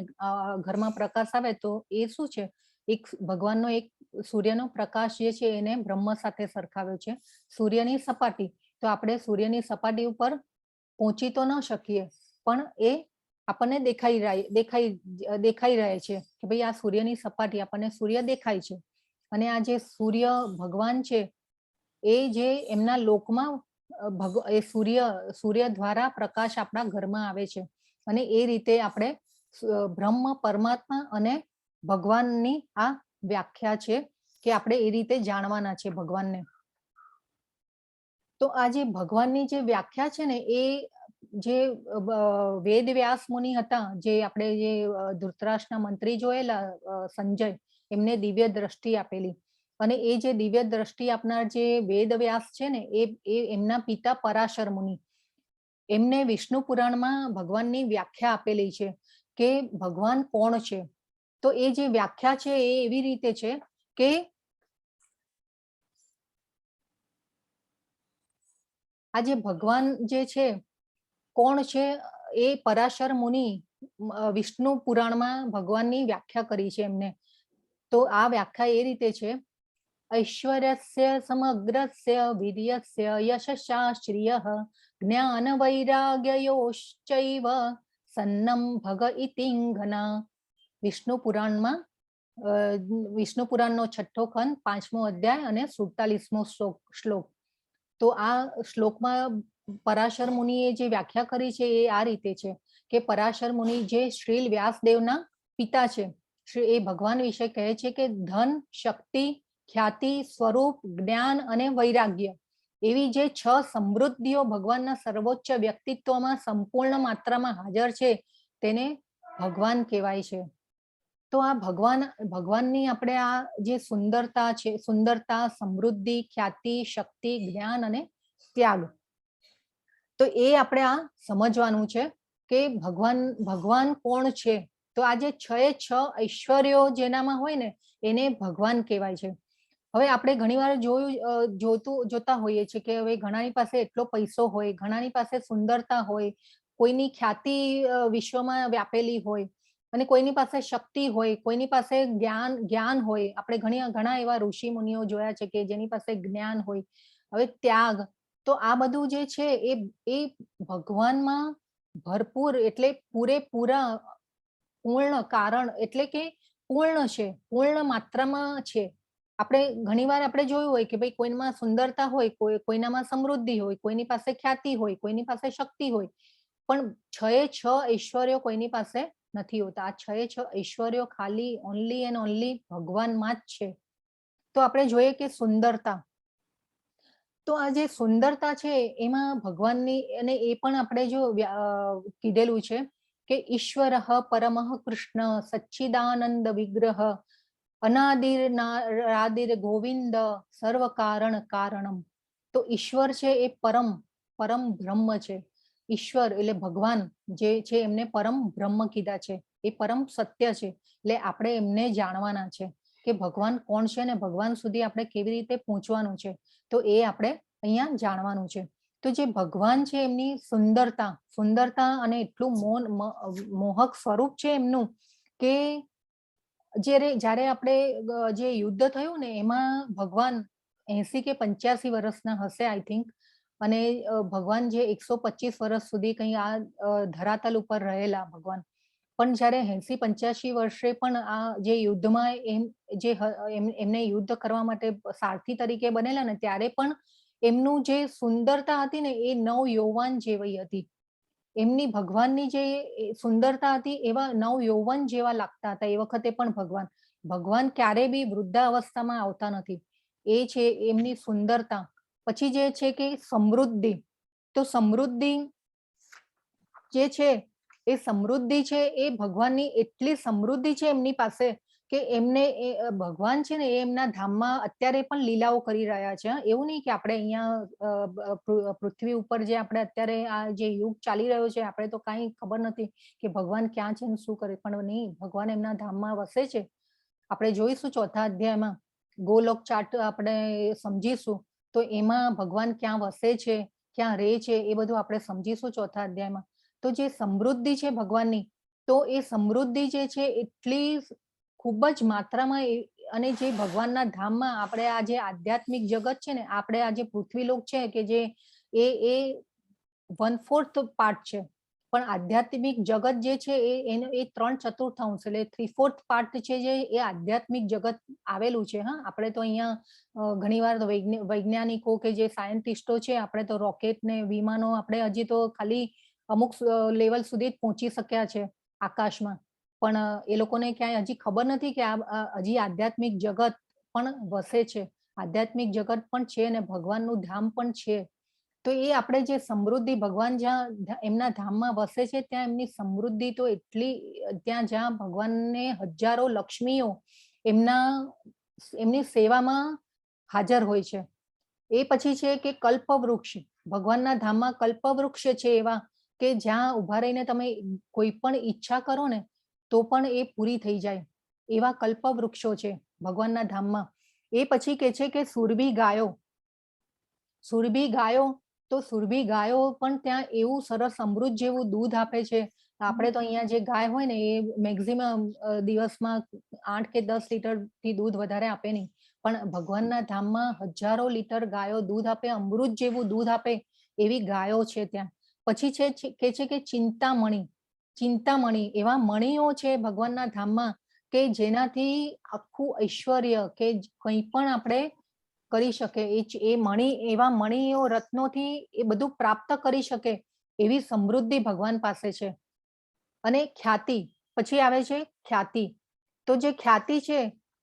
ઘરમાં પ્રકાશ આવે તો એ શું છે? એક ભગવાનનો એક સૂર્યનો પ્રકાશ જે છે એને બ્રહ્મ સાથે સરખાવ્યો છે. સૂર્યની સપાટી, તો આપણે સૂર્યની સપાટી ઉપર પહોંચી તો ન શકીએ પણ એ આપણને દેખાઈ રહે છે કે ભાઈ આ સૂર્યની સપાટી, આપણને સૂર્ય દેખાય છે. અને આ જે સૂર્ય ભગવાન છે એ જે એમના લોકમાં એ સૂર્ય દ્વારા પ્રકાશ આપણા ઘરમાં આવે છે. અને એ રીતે આપણે બ્રહ્મ, પરમાત્મા અને ભગવાનની આ વ્યાખ્યા છે કે આપણે એ રીતે જાણવાના છે ભગવાનને. તો આ જે ભગવાનની જે વ્યાખ્યા છે ને એ જે વેદ વ્યાસ મુનિ હતા, જે આપણે જે ધૃતરાષ્ટ્રના મંત્રી જોયેલા સંજય, એમને દિવ્ય દ્રષ્ટિ આપેલી. અને એ જે દિવ્ય દ્રષ્ટિ આપનાર જે વેદ વ્યાસ છે ને એ એમના પિતા પરાશર મુનિ, એમને વિષ્ણુ પુરાણમાં ભગવાનની વ્યાખ્યા આપેલી છે કે ભગવાન કોણ છે. તો એ જે વ્યાખ્યા છે એ એવી રીતે છે કે આ જે ભગવાન જે છે કોણ છે એ પરાશર મુનિ વિષ્ણુ પુરાણમાં ભગવાનની વ્યાખ્યા કરી છે એમને. તો આ વ્યાખ્યા એ રીતે છે: ઐશ્વર્યસ્ય સમગ્રસ્ય વીર્યસ્ય યશશાશ્રિયઃ જ્ઞાન વૈરાગ્યયોશ્ચૈવ સન્નમ ભગ ઇતિંઘના. વિષ્ણુ પુરાણનો 6ઠ્ઠો ખંડ 5મો અધ્યાય અને 47મો શ્લોક. તો આ શ્લોકમાં પરાશર મુનિએ જે વ્યાખ્યા કરી છે એ આ રીતે છે કે પરાશર મુનિ જે શ્રીલ વ્યાસદેવના પિતા છે, એ ભગવાન વિશે કહે છે કે ધન, શક્તિ, ખ્યાતિ, સ્વરૂપ, જ્ઞાન અને વૈરાગ્ય એવી જે 6 સમૃદ્ધિઓ ભગવાનના સર્વોચ્ચ વ્યક્તિત્વમાં સંપૂર્ણ માત્રામાં હાજર છે તેને ભગવાન કહેવાય છે. તો આ ભગવાનની આપણે આ જે સુંદરતા છે, સુંદરતા, સમૃદ્ધિ, ખ્યાતિ, શક્તિ, જ્ઞાન અને ત્યાગ, તો એ આપણે આ સમજવાનું છે કે ભગવાન કોણ છે. તો આ જે 6 ઐશ્વર્યો જેનામાં હોય ને એને ભગવાન કહેવાય છે. હવે આપણે ઘણીવાર જોતા હોઈએ છીએ કે હવે ઘણાની પાસે એટલો પૈસો હોય, ઘણાની પાસે સુંદરતા હોય, કોઈની ખ્યાતિ વિશ્વમાં વ્યાપેલી હોય, અને કોઈની પાસે શક્તિ હોય, કોઈની પાસે જ્ઞાન હોય. આપણે ઘણા એવા ઋષિ મુનિઓ જોયા છે કે જેની પાસે જ્ઞાન હોય. હવે ત્યાગ, તો આ બધું જે છે એ ભગવાનમાં ભરપૂર, એટલે પૂરેપૂરા પૂર્ણ કારણ, એટલે કે પૂર્ણ છે, પૂર્ણ માત્રામાં છે. આપણે ઘણીવાર આપણે જોયું હોય કે ભાઈ કોઈનામાં સુંદરતા હોય, કોઈનામાં સમૃદ્ધિ હોય, કોઈની પાસે ખ્યાતિ હોય, કોઈની પાસે શક્તિ હોય, પણ 6 ઐશ્વર્યો કોઈની પાસે નથી હોતા. આ 6 ઐશ્વર્યો ખાલી ઓનલી એન્ડ ઓનલી ભગવાનમાં જ છે. તો આપણે જોઈએ કે સુંદરતા, તો આ જે સુંદરતા છે એમાં ભગવાનની, અને એ પણ આપણે જો કીધેલું છે કે ઈશ્વરઃ પરમઃ કૃષ્ણ સચ્ચિદાનંદ વિગ્રહ અનાદિર ગોવિંદ સર્વ કારણ કારણમ. તો ઈશ્વર છે એ પરમ બ્રહ્મ છે. ઈશ્વર એટલે ભગવાન જે છે એમને પરમ બ્રહ્મ કીધા છે, એ પરમ સત્ય છે. એટલે આપણે એમને જાણવાના છે કે ભગવાન કોણ છે ને ભગવાન સુધી આપણે કેવી રીતે પહોંચવાનું છે, તો એ આપણે અહીંયા જાણવાનું છે. તો જે ભગવાન છે એમની સુંદરતા અને એટલું મોહક સ્વરૂપ છે એમનું કે જ્યારે આપણે જે યુદ્ધ થયું ને એમાં ભગવાન 80 કે 85 વર્ષના હશે આઈ થિંક, અને ભગવાન જે 125 વર્ષ સુધી કઈ આ ધરાતલ ઉપર રહેલા ભગવાન, પણ જ્યારે 80-85 વર્ષે પણ આ જે યુદ્ધમાં એમને યુદ્ધ કરવા માટે સારથી તરીકે બનેલા ને, ત્યારે પણ એમનું જે સુંદરતા હતી ને એ નવ યૌવન જેવી હતી. એમની ભગવાનની જે સુંદરતા હતી એવા નવ યૌવન જેવા લાગતા હતા એ વખતે પણ. ભગવાન ક્યારે બી વૃદ્ધાવસ્થામાં આવતા નથી. એ છે એમની સુંદરતા. પછી જે છે કે સમૃદ્ધિ, તો સમૃદ્ધિ જે છે એ સમૃદ્ધિ છે એ ભગવાનની એટલી સમૃદ્ધિ છે એમની પાસે કે એમને ભગવાન છે ને એ એમના ધામમાં અત્યારે પણ લીલાઓ કરી રહ્યા છે. એવું નહીં કે આપણે અહીંયા પૃથ્વી ઉપર જે આપણે અત્યારે આ જે યુગ ચાલી રહ્યો છે આપણે તો કાંઈ ખબર નથી કે ભગવાન ક્યાં છે ને શું કરે, પણ નહીં, ભગવાન એમના ધામમાં વસે છે. આપણે જોઈશું 4થા અધ્યાયમાં ગોલોક ચાર્ટ આપણે સમજીશું તો એમાં ભગવાન ક્યાં વસે છે, ક્યાં રહે છે, એ બધું આપણે સમજીશું 4થા અધ્યાયમાં. તો જે સમૃદ્ધિ છે ભગવાનની, તો એ સમૃદ્ધિ જે છે એટલી ખૂબ જ માત્રામાં, અને જે ભગવાનના ધામમાં આપણે આ જે આધ્યાત્મિક જગત છે ને, આપણે આ જે પૃથ્વીલોક છે કે જે એ 1/4 પાર્ટ છે, પણ આધ્યાત્મિક જગત જે છે એ 3/4 એટલે 3/4 પાર્ટ છે જે એ આધ્યાત્મિક જગત આવેલું છે. હા, આપણે તો અહીંયા ઘણીવાર વૈજ્ઞાનિકો કે જે સાયન્ટિસ્ટો છે, આપણે તો રોકેટ ને વિમાનો આપણે હજી તો ખાલી અમુક લેવલ સુધી જ પહોંચી શક્યા છે આકાશમાં, પણ એ લોકોને ક્યાંય હજી ખબર નથી કે હજી આધ્યાત્મિક જગત પણ વસે છે, આધ્યાત્મિક જગત પણ છે અને ભગવાનનું ધામ પણ છે. તો એ આપણે જે સમૃદ્ધિ ભગવાન જ્યાં એમના ધામમાં વસે છે ત્યાં એમની સમૃદ્ધિ તો એટલી, ત્યાં જ્યાં ભગવાનને હજારો લક્ષ્મીઓ એમની સેવામાં હાજર હોય છે. એ પછી છે કે કલ્પવૃક્ષ, ભગવાનના ધામમાં કલ્પવૃક્ષ છે એવા કે જ્યાં ઉભા રહીને તમે કોઈ પણ ઈચ્છા કરો ને તો પણ એ પૂરી થઈ જાય, એવા કલ્પવૃક્ષો છે ભગવાનના ધામમાં. એ પછી કે છે કે સુરભી ગાયો, તો સુરભી ગાયો પણ ત્યાં એવું સરસ અમૃત જેવું દૂધ આપે છે. આપણે તો અહીંયા જે ગાય હોય ને એ મેક્સિમમ દિવસમાં 8 કે 10 લીટર થી દૂધ વધારે આપે નહીં, પણ ભગવાનના ધામમાં હજારો લીટર ગાયો દૂધ આપે, અમૃત જેવું દૂધ આપે એવી ગાયો છે ત્યાં. પછી કે છે કે ચિંતામણી, એવા મણીઓ છે ભગવાનના ધામમાં કે જેનાથી આખું ઐશ્વર્ય કે કંઈ પણ આપણે કરી શકે, એવા મણીઓ રત્નોથી એ બધું પ્રાપ્ત કરી શકે એવી સમૃદ્ધિ ભગવાન પાસે છે. અને ખ્યાતિ, પછી આવે છે ખ્યાતિ. તો જે ખ્યાતિ છે,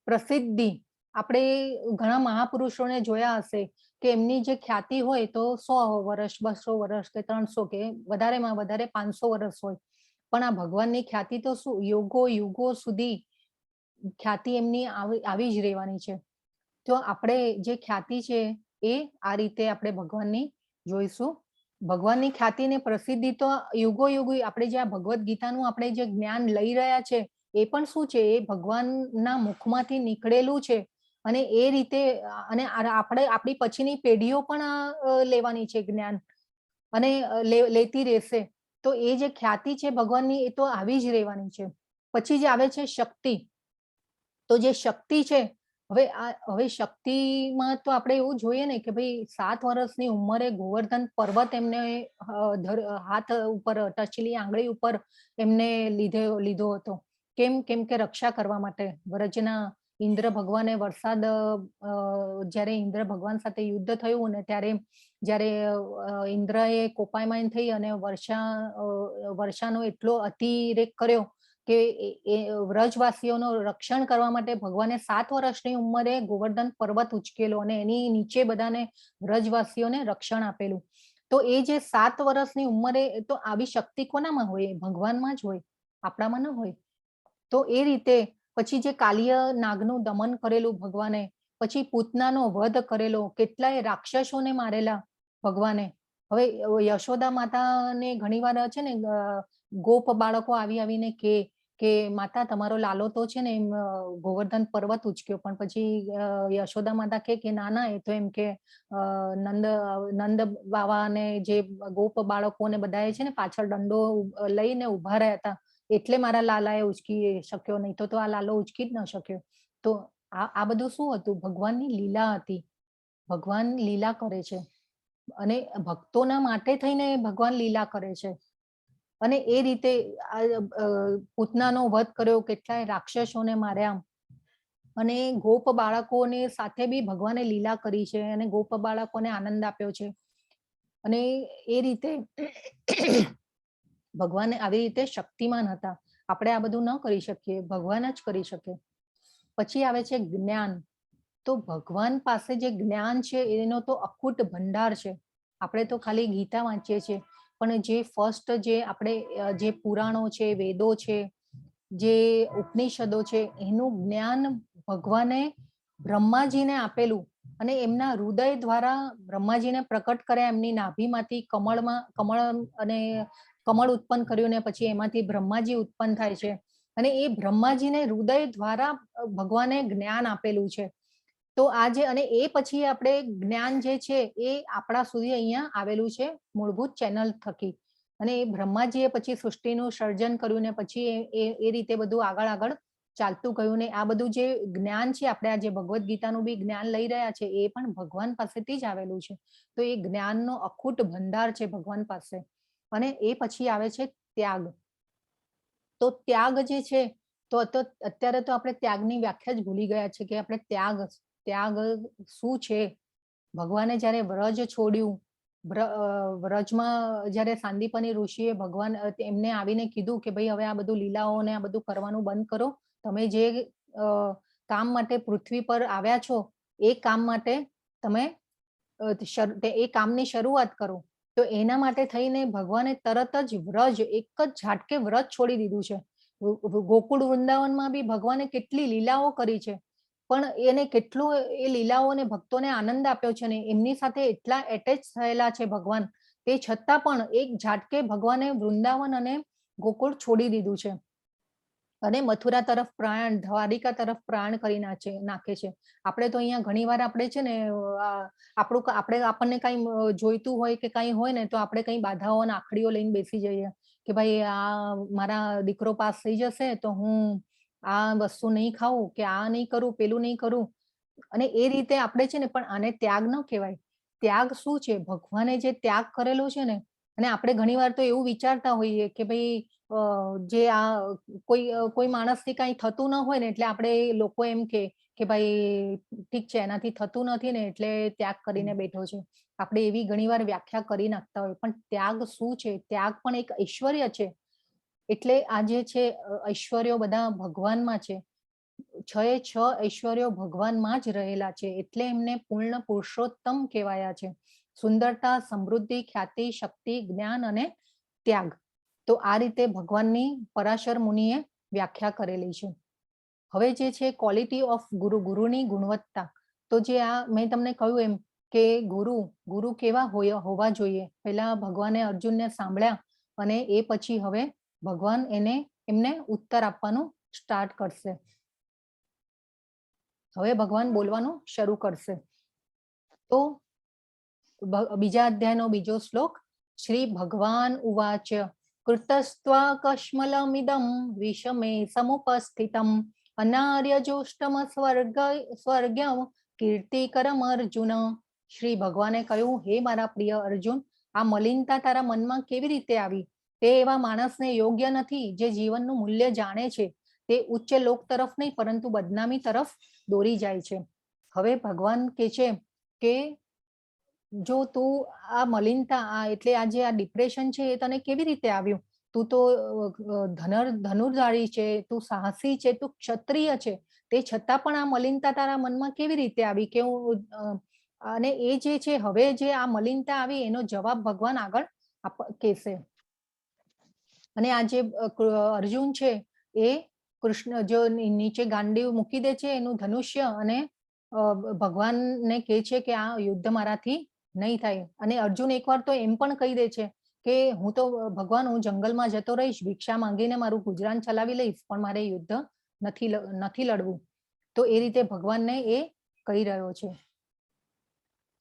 પ્રસિદ્ધિ, આપણે ઘણા મહાપુરુષોને જોયા હશે કે એમની જે ખ્યાતિ હોય તો 100 વર્ષ, 200 વર્ષ કે 300 કે વધારેમાં વધારે 500 વર્ષ હોય, પણ આ ભગવાનની ખ્યાતિ તો શું યુગો સુધી ખ્યાતિ એમની આવી જ રહેવાની છે. તો આપણે જે ખ્યાતિ છે એ આ રીતે આપણે ભગવાનની જોઈશું. ભગવાનની ખ્યાતિ ને પ્રસિદ્ધિ તો યુગો આપણે જે આ ભગવદ્ ગીતાનું આપણે જે જ્ઞાન લઈ રહ્યા છે એ પણ શું છે, એ ભગવાનના મુખમાંથી નીકળેલું છે. અને એ રીતે અને આપણે આપણી પછીની પેઢીઓ પણ લેવાની છે જ્ઞાન, અને લેતી રહેશે. તો એ જે ખ્યાતિ છે ભગવાનની એ તો આવી જ રહેવાની છે. પછી જે આવે છે શક્તિ. તો જે શક્તિ છે, હવે શક્તિમાં તો આપણે એવું જોઈએ ને કે ભાઈ 7 વર્ષની ઉંમરે ગોવર્ધન પર્વત એમને હાથ ઉપર ટચલી આંગળી ઉપર એમને લીધો હતો. કેમ કે રક્ષા કરવા માટે. વ્રજના ઇન્દ્ર ભગવાને વરસાદ, જ્યારે ઇન્દ્ર ભગવાન સાથે યુદ્ધ થયું ને ત્યારે જ્યારે ઇન્દ્રએ કોપાયમાન થઈ અને વર્ષાનો એટલો અતિરેક કર્યો કે વ્રજવાસીઓનું રક્ષણ કરવા માટે ભગવાને 7 વર્ષની ઉંમરે ગોવર્ધન પર્વત ઉચકેલો અને એની નીચે બધાને વ્રજવાસીઓને રક્ષણ આપેલું. તો એ જે 7 વર્ષની ઉંમરે, તો આવી શક્તિ કોનામાં હોય? ભગવાનમાં જ હોય, આપણામાં ન હોય. તો એ રીતે પછી જે કાલિય નાગનું દમન કરેલું ભગવાને, પછી પૂતનાનો વધ કરેલો, કેટલાય રાક્ષસોને મારેલા ભગવાને. હવે યશોદા માતાને ઘણીવાર છે ને ગોપ બાળકો આવીને કે માતા તમારો લાલો તો છે ને એમ ગોવર્ધન પર્વત ઉચક્યો, પણ પછી યશોદા માતા કે ના, એ તો એમ કે નંદ બાવા ને જે ગોપ બાળકોને બધાએ છે ને પાછળ દંડો લઈને ઉભા રહ્યા હતા, એટલે મારા લાલાએ ઉચકી શક્યો, નહીં તો આ લાલો ઉચકી જ ન શક્યો. તો આ બધું શું હતું? ભગવાનની લીલા હતી. ભગવાન લીલા કરે છે અને ભક્તોના માટે થઈને ભગવાન લીલા કરે છે. અને એ રીતે પૂતનાનો વધ કર્યો, કેટલાય રાક્ષસોને માર્યા, અને ગોપ બાળકોને સાથે બી ભગવાને લીલા કરી છે અને ગોપ બાળકોને આનંદ આપ્યો છે. અને એ રીતે ભગવાન આવી રીતે શક્તિમાન હતા. આપણે આ બધું ન કરી શકીએ, ભગવાન જ કરી શકે. પછી આવે છે જ્ઞાન. તો ભગવાન પાસે જે જ્ઞાન છે એનો તો અખૂટ ભંડાર છે. આપણે તો ખાલી ગીતા વાંચીએ છીએ, પણ જે ફર્સ્ટ જે આપણે જે પુરાણો છે, વેદો છે, જે ઉપનિષદો છે, એનું જ્ઞાન ભગવાને બ્રહ્માજીને આપેલું અને એમના હૃદય દ્વારા બ્રહ્માજીને પ્રકટ કર્યા. એમની નાભીમાંથી કમળ ઉત્પન્ન કર્યું ને પછી એમાંથી બ્રહ્માજી ઉત્પન્ન થાય છે. અને એ બ્રહ્માજીને હૃદય દ્વારા ભગવાને જ્ઞાન આપેલું છે. તો આજે અને એ પછી આપણે જ્ઞાન જે છે એ આપણા સુધી અહીંયા આવેલું છે મૂળભૂત ચેનલ થકી. અને એ બ્રહ્માજીએ પછી સૃષ્ટિનું સર્જન કર્યું ને પછી એ રીતે બધું આગળ ચાલતું ગયું. ને આ બધું જે જ્ઞાન છે, આપણે આ જે ભગવદ્ ગીતાનું બી જ્ઞાન લઈ રહ્યા છે, એ પણ ભગવાન પાસેથી જ આવેલું છે. તો એ જ્ઞાનનો અખૂટ ભંડાર છે ભગવાન પાસે. અને એ પછી આવે છે ત્યાગ. તો ત્યાગ જે છે, તો અત્યારે તો આપણે ત્યાગની વ્યાખ્યા જ ભૂલી ગયા છે કે આપણે ત્યાગ શું છે. ભગવાને જયારે વ્રજ છોડ્યું, વ્રજમાં જયારે સાંદીપની ઋષિએ ભગવાન એમને આવીને કીધું કે ભાઈ હવે આ બધું લીલાઓ ને આ બધું કરવાનું બંધ કરો, તમે જે કામ માટે પૃથ્વી પર આવ્યા છો એ કામ માટે તમે એ કામની શરૂઆત કરો. તો એના માટે થઈને ભગવાને તરત જ વ્રજ, એક જ ઝાટકે વ્રજ છોડી દીધું છે. ગોકુળ વૃંદાવનમાં બી ભગવાને કેટલી લીલાઓ કરી છે, પણ એને કેટલો એ લીલાઓને ભક્તોને આનંદ આપ્યો છે ને એમની સાથે એટલા એટેચ થયેલા છે ભગવાન, તે છતાં પણ એક ઝાટકે ભગવાને વૃંદાવન અને ગોકુળ છોડી દીધું છે અને મથુરા તરફ પ્રયાણ, દ્વારિકા તરફ પ્રયાણ કરી નાખે છે. આપણે તો અહીંયા ઘણીવાર આપણે છે ને આપણને કઈ જોઈતું હોય કે કઈ હોય ને તો આપણે કઈ બાધાઓ અને આખડીઓ લઈને બેસી જઈએ કે ભાઈ આ મારા દીકરો પાસ થઈ જશે તો હું આ વસ્તુ નહીં ખાવું કે આ નહીં કરું, પેલું નહીં કરું. અને એ રીતે આપણે છે ને, પણ આને ત્યાગ ન કહેવાય. ત્યાગ શું છે? ભગવાને જે ત્યાગ કરેલો છે ને, અને આપણે ઘણીવાર તો એવું વિચારતા હોઈએ કે ભાઈ જે આ કોઈ માણસથી કઈ થતું ન હોય ને એટલે આપણે લોકો એમ કે ભાઈ ઠીક છે એનાથી થતું નથી ને એટલે ત્યાગ કરીને બેઠો છે. આપણે એવી ઘણીવાર વ્યાખ્યા કરી નાખતા હોય, પણ ત્યાગ શું છે? ત્યાગ પણ એક ઐશ્વર્ય છે. એટલે આ જે છે ઐશ્વર્યો બધા ભગવાનમાં છે. 6 ઐશ્વર્યો ભગવાનમાં જ રહેલા છે, એટલે એમને પૂર્ણ પુરુષોત્તમ કહેવાયા છે. સુંદરતા, સમૃદ્ધિ, ખ્યાતિ, શક્તિ, જ્ઞાન અને ત્યાગ. તો આ રીતે ભગવાનની પરાશર મુનિએ વ્યાખ્યા કરેલી છે. હવે જે છે ક્વોલિટી ઓફ ગુરુ, ગુરુની ગુણવત્તા. તો જે આ મેં તમને કહ્યું એમ કે ગુરુ કેવા હોવા જોઈએ. પહેલા ભગવાને અર્જુનને સાંભળ્યા અને એ પછી હવે ભગવાન એમને ઉત્તર આપવાનું સ્ટાર્ટ કરશે. હવે ભગવાન બોલવાનું શરૂ કરશે. તો બીજા અધ્યાયનો બીજો શ્લોક. શ્રી ભગવાન ઉવાચ કૃતસ્ત્વા કશ્મલમિદં વિષમે સમુપસ્થિતમ અનાર્યજોષ્ટમ સ્વર્ગમ કીર્તિકરમ અર્જુન. શ્રી ભગવાને કહ્યું, હે મારા પ્રિય અર્જુન, આ મલિનતા તારા મનમાં કેવી રીતે આવી? તે એવા માણસને યોગ્ય નથી જે જીવનનું મૂલ્ય જાણે છે. તે ઉચ્ચ લોક તરફ નહીં પરંતુ બદનામી તરફ દોરી જાય છે. હવે ભગવાન કે છે કે જો તું આ મલિનતા એટલે આ જે આ ડિપ્રેશન છે એ તને કેવી રીતે આવ્યું? તું તો ધનુર્ધારી છે, તું સાહસી છે, તું ક્ષત્રિય છે, તે છતાં પણ આ મલિનતા તારા મનમાં કેવી રીતે આવી? કે અને એ જે છે હવે જે આ મલિનતા આવી એનો જવાબ ભગવાન આગળ કહેશે. અને આ જે અર્જુન છે એ કૃષ્ણ જો નીચે ગાંડીવ મૂકી દે છે એનું ધનુષ્ય અને ભગવાનને કહે છે કે આ યુદ્ધ મારાથી નહીં થાય. અને અર્જુન એકવાર તો એમ પણ કહી દે છે કે હું તો ભગવાન હું જંગલમાં જતો રહીશ, ભિક્ષા માંગીને મારું ગુજરાન ચલાવી લઈશ, પણ મારે યુદ્ધ નથી લડવું. તો એ રીતે ભગવાનને એ કહી રહ્યો છે.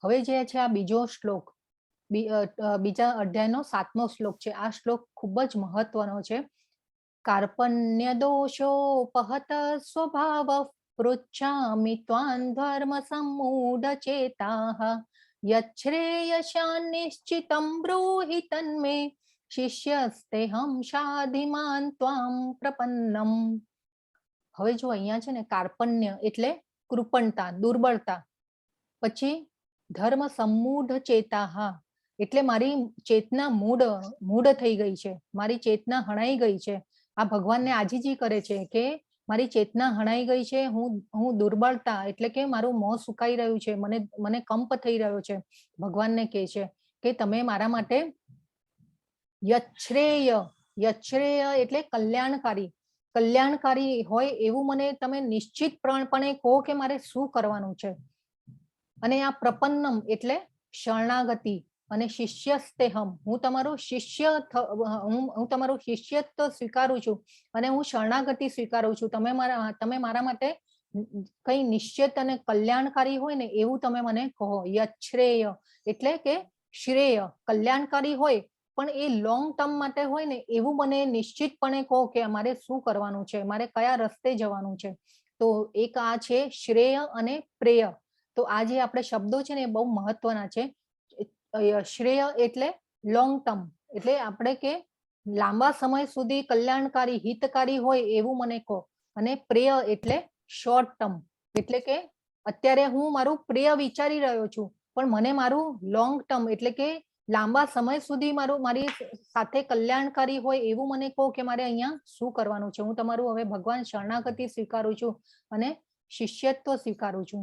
હવે જે છે આ બીજો શ્લોક, બીજા અધ્યાયનો 7મો શ્લોક છે. આ શ્લોક ખૂબ જ મહત્વનો છે. કાર્પણ્ય દોષોપહત સ્વભાવ પૃચ્છામિ ત્વાં ધર્મ સમૂઢ ચેતાઃ યચ્છ્રેયશાન નિશ્ચિતં બ્રૂહિ તન્મે શિષ્યસ્તેહં શાધિમાન ત્વાં પ્રપન્નમ. હવે જો અહીંયા છે ને કાર્પણ્ય એટલે કૃપણતા, દુર્બળતા. પછી ધર્મ સમૂઢ ચેતાઃ એટલે મારી ચેતના મૂઢ થઈ ગઈ છે, મારી ચેતના હણાઈ ગઈ છે. આ ભગવાનને આજીજી કરે છે કે મારી ચેતના હણાઈ ગઈ છે, હું દુર્બળતા એટલે કે મારું મોં સુકાઈ રહ્યું છે, મને કંપ થઈ રહ્યો છે. ભગવાનને કહે છે કે તમે મારા માટે યચ્છ્રેય એટલે કલ્યાણકારી હોય એવું મને તમે નિશ્ચિતપણે કહો કે મારે શું કરવાનું છે. અને આ પ્રપન્નમ એટલે શરણાગતિ. અને શિષ્યસ્તેહમ હું તમારું શિષ્યત્વ સ્વીકારું છું અને હું શરણાગતિ સ્વીકારું છું. તમે મારા માટે કઈ નિશ્ચિત અને કલ્યાણકારી હોય ને એવું તમે મને કહો. યચ્છ્રેય એટલે કે શ્રેય, કલ્યાણકારી હોય પણ એ લોંગ ટર્મ માટે હોય ને એવું મને નિશ્ચિતપણે કહો કે અમારે શું કરવાનું છે, મારે કયા રસ્તે જવાનું છે. તો એક આ છે શ્રેય અને પ્રેય. તો આ જે આપણે શબ્દો છે ને એ બહુ મહત્વના છે. શ્રેય એટલે લોંગ ટર્મ એટલે આપણે કે લાંબા સમય સુધી કલ્યાણકારી હિતકારી હોય એવું મને કહો. અને પ્રેય એટલે શોર્ટ ટર્મ એટલે કે અત્યારે હું મારું પ્રેય વિચારી રહ્યો છું પણ મને મારું લોંગ ટર્મ એટલે કે લાંબા સમય સુધી મારી સાથે કલ્યાણકારી હોય એવું મને કહો કે મારે અહીંયા શું કરવાનું છે. હું તમારું હવે ભગવાન શરણાગતિ સ્વીકારું છું અને શિષ્યત્વ સ્વીકારું છું.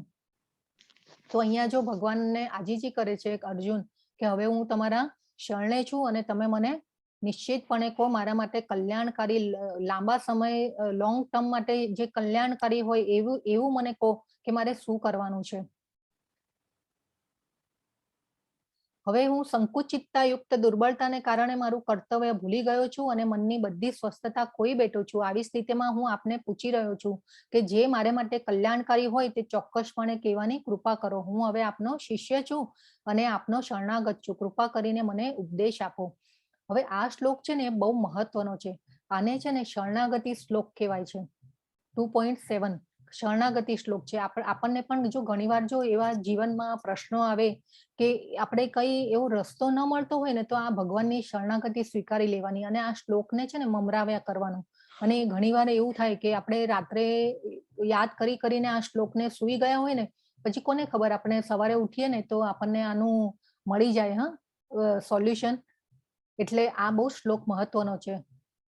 તો અહીંયા જો ભગવાનને આજીજી કરે છે અર્જુન કે હવે હું તમારા શરણે છું અને તમે મને નિશ્ચિતપણે કહો મારા માટે કલ્યાણકારી લાંબા સમય લોંગ ટર્મ માટે જે કલ્યાણકારી હોય એવું મને કહો કે મારે શું કરવાનું છે. હવે હું સંકુચિતતા યુક્ત દુર્બળતાને કારણે મારું કર્તવ્ય ભૂલી ગયો છું અને મનની બધી સ્વસ્થતા ખોઈ બેઠો છું. આવી સ્થિતિમાં હું આપને પૂછી રહ્યો છું કે જે મારે માટે કલ્યાણકારી હોય તે ચોક્કસપણે કહેવાની કૃપા કરો. હું હવે આપનો શિષ્ય છું અને આપનો શરણાગત છું. કૃપા કરીને મને ઉપદેશ આપો. હવે આ શ્લોક છે ને બહુ મહત્વનો છે. આને છે ને શરણાગતિ શ્લોક કહેવાય છે. 2.7 શરણાગતિ શ્લોક છે. આપણને પણ જો ઘણીવાર જો એવા જીવનમાં પ્રશ્નો આવે કે આપણે કઈ એવો રસ્તો ન મળતો હોય ને તો આ ભગવાનની શરણાગતિ સ્વીકારી લેવાની અને આ શ્લોકને છે ને મમરાવ્યા કરવાનું. અને ઘણીવાર એવું થાય કે આપણે રાત્રે યાદ કરીને આ શ્લોકને સૂઈ ગયા હોય ને પછી કોને ખબર આપણે સવારે ઉઠીએ ને તો આપણને આનું મળી જાય સોલ્યુશન. એટલે આ બહુ શ્લોક મહત્વનો છે.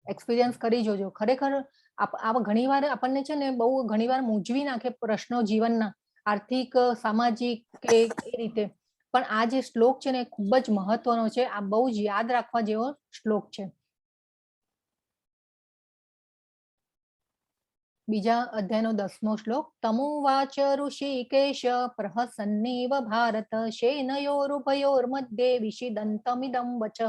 એક્સપિરિયન્સ કરી જોજો. ખરેખર ઘણીવાર આપણને છે ને બહુ ઘણીવાર મૂંઝવી નાખે પ્રશ્નો જીવનના, આર્થિક, સામાજિક કે એ રીતે. પણ આ જે શ્લોક છે ને ખૂબ જ મહત્વનો છે. આ બહુ જ યાદ રાખવા જેવો શ્લોક છે. બીજા અધ્યાયનો 10મો શ્લોક. તમુવાચ ઋષિકેશ પ્રહસન્નેવ ભારત શેનયોરુભયોર્મધ્યે વિષિદંતમિદં વચ.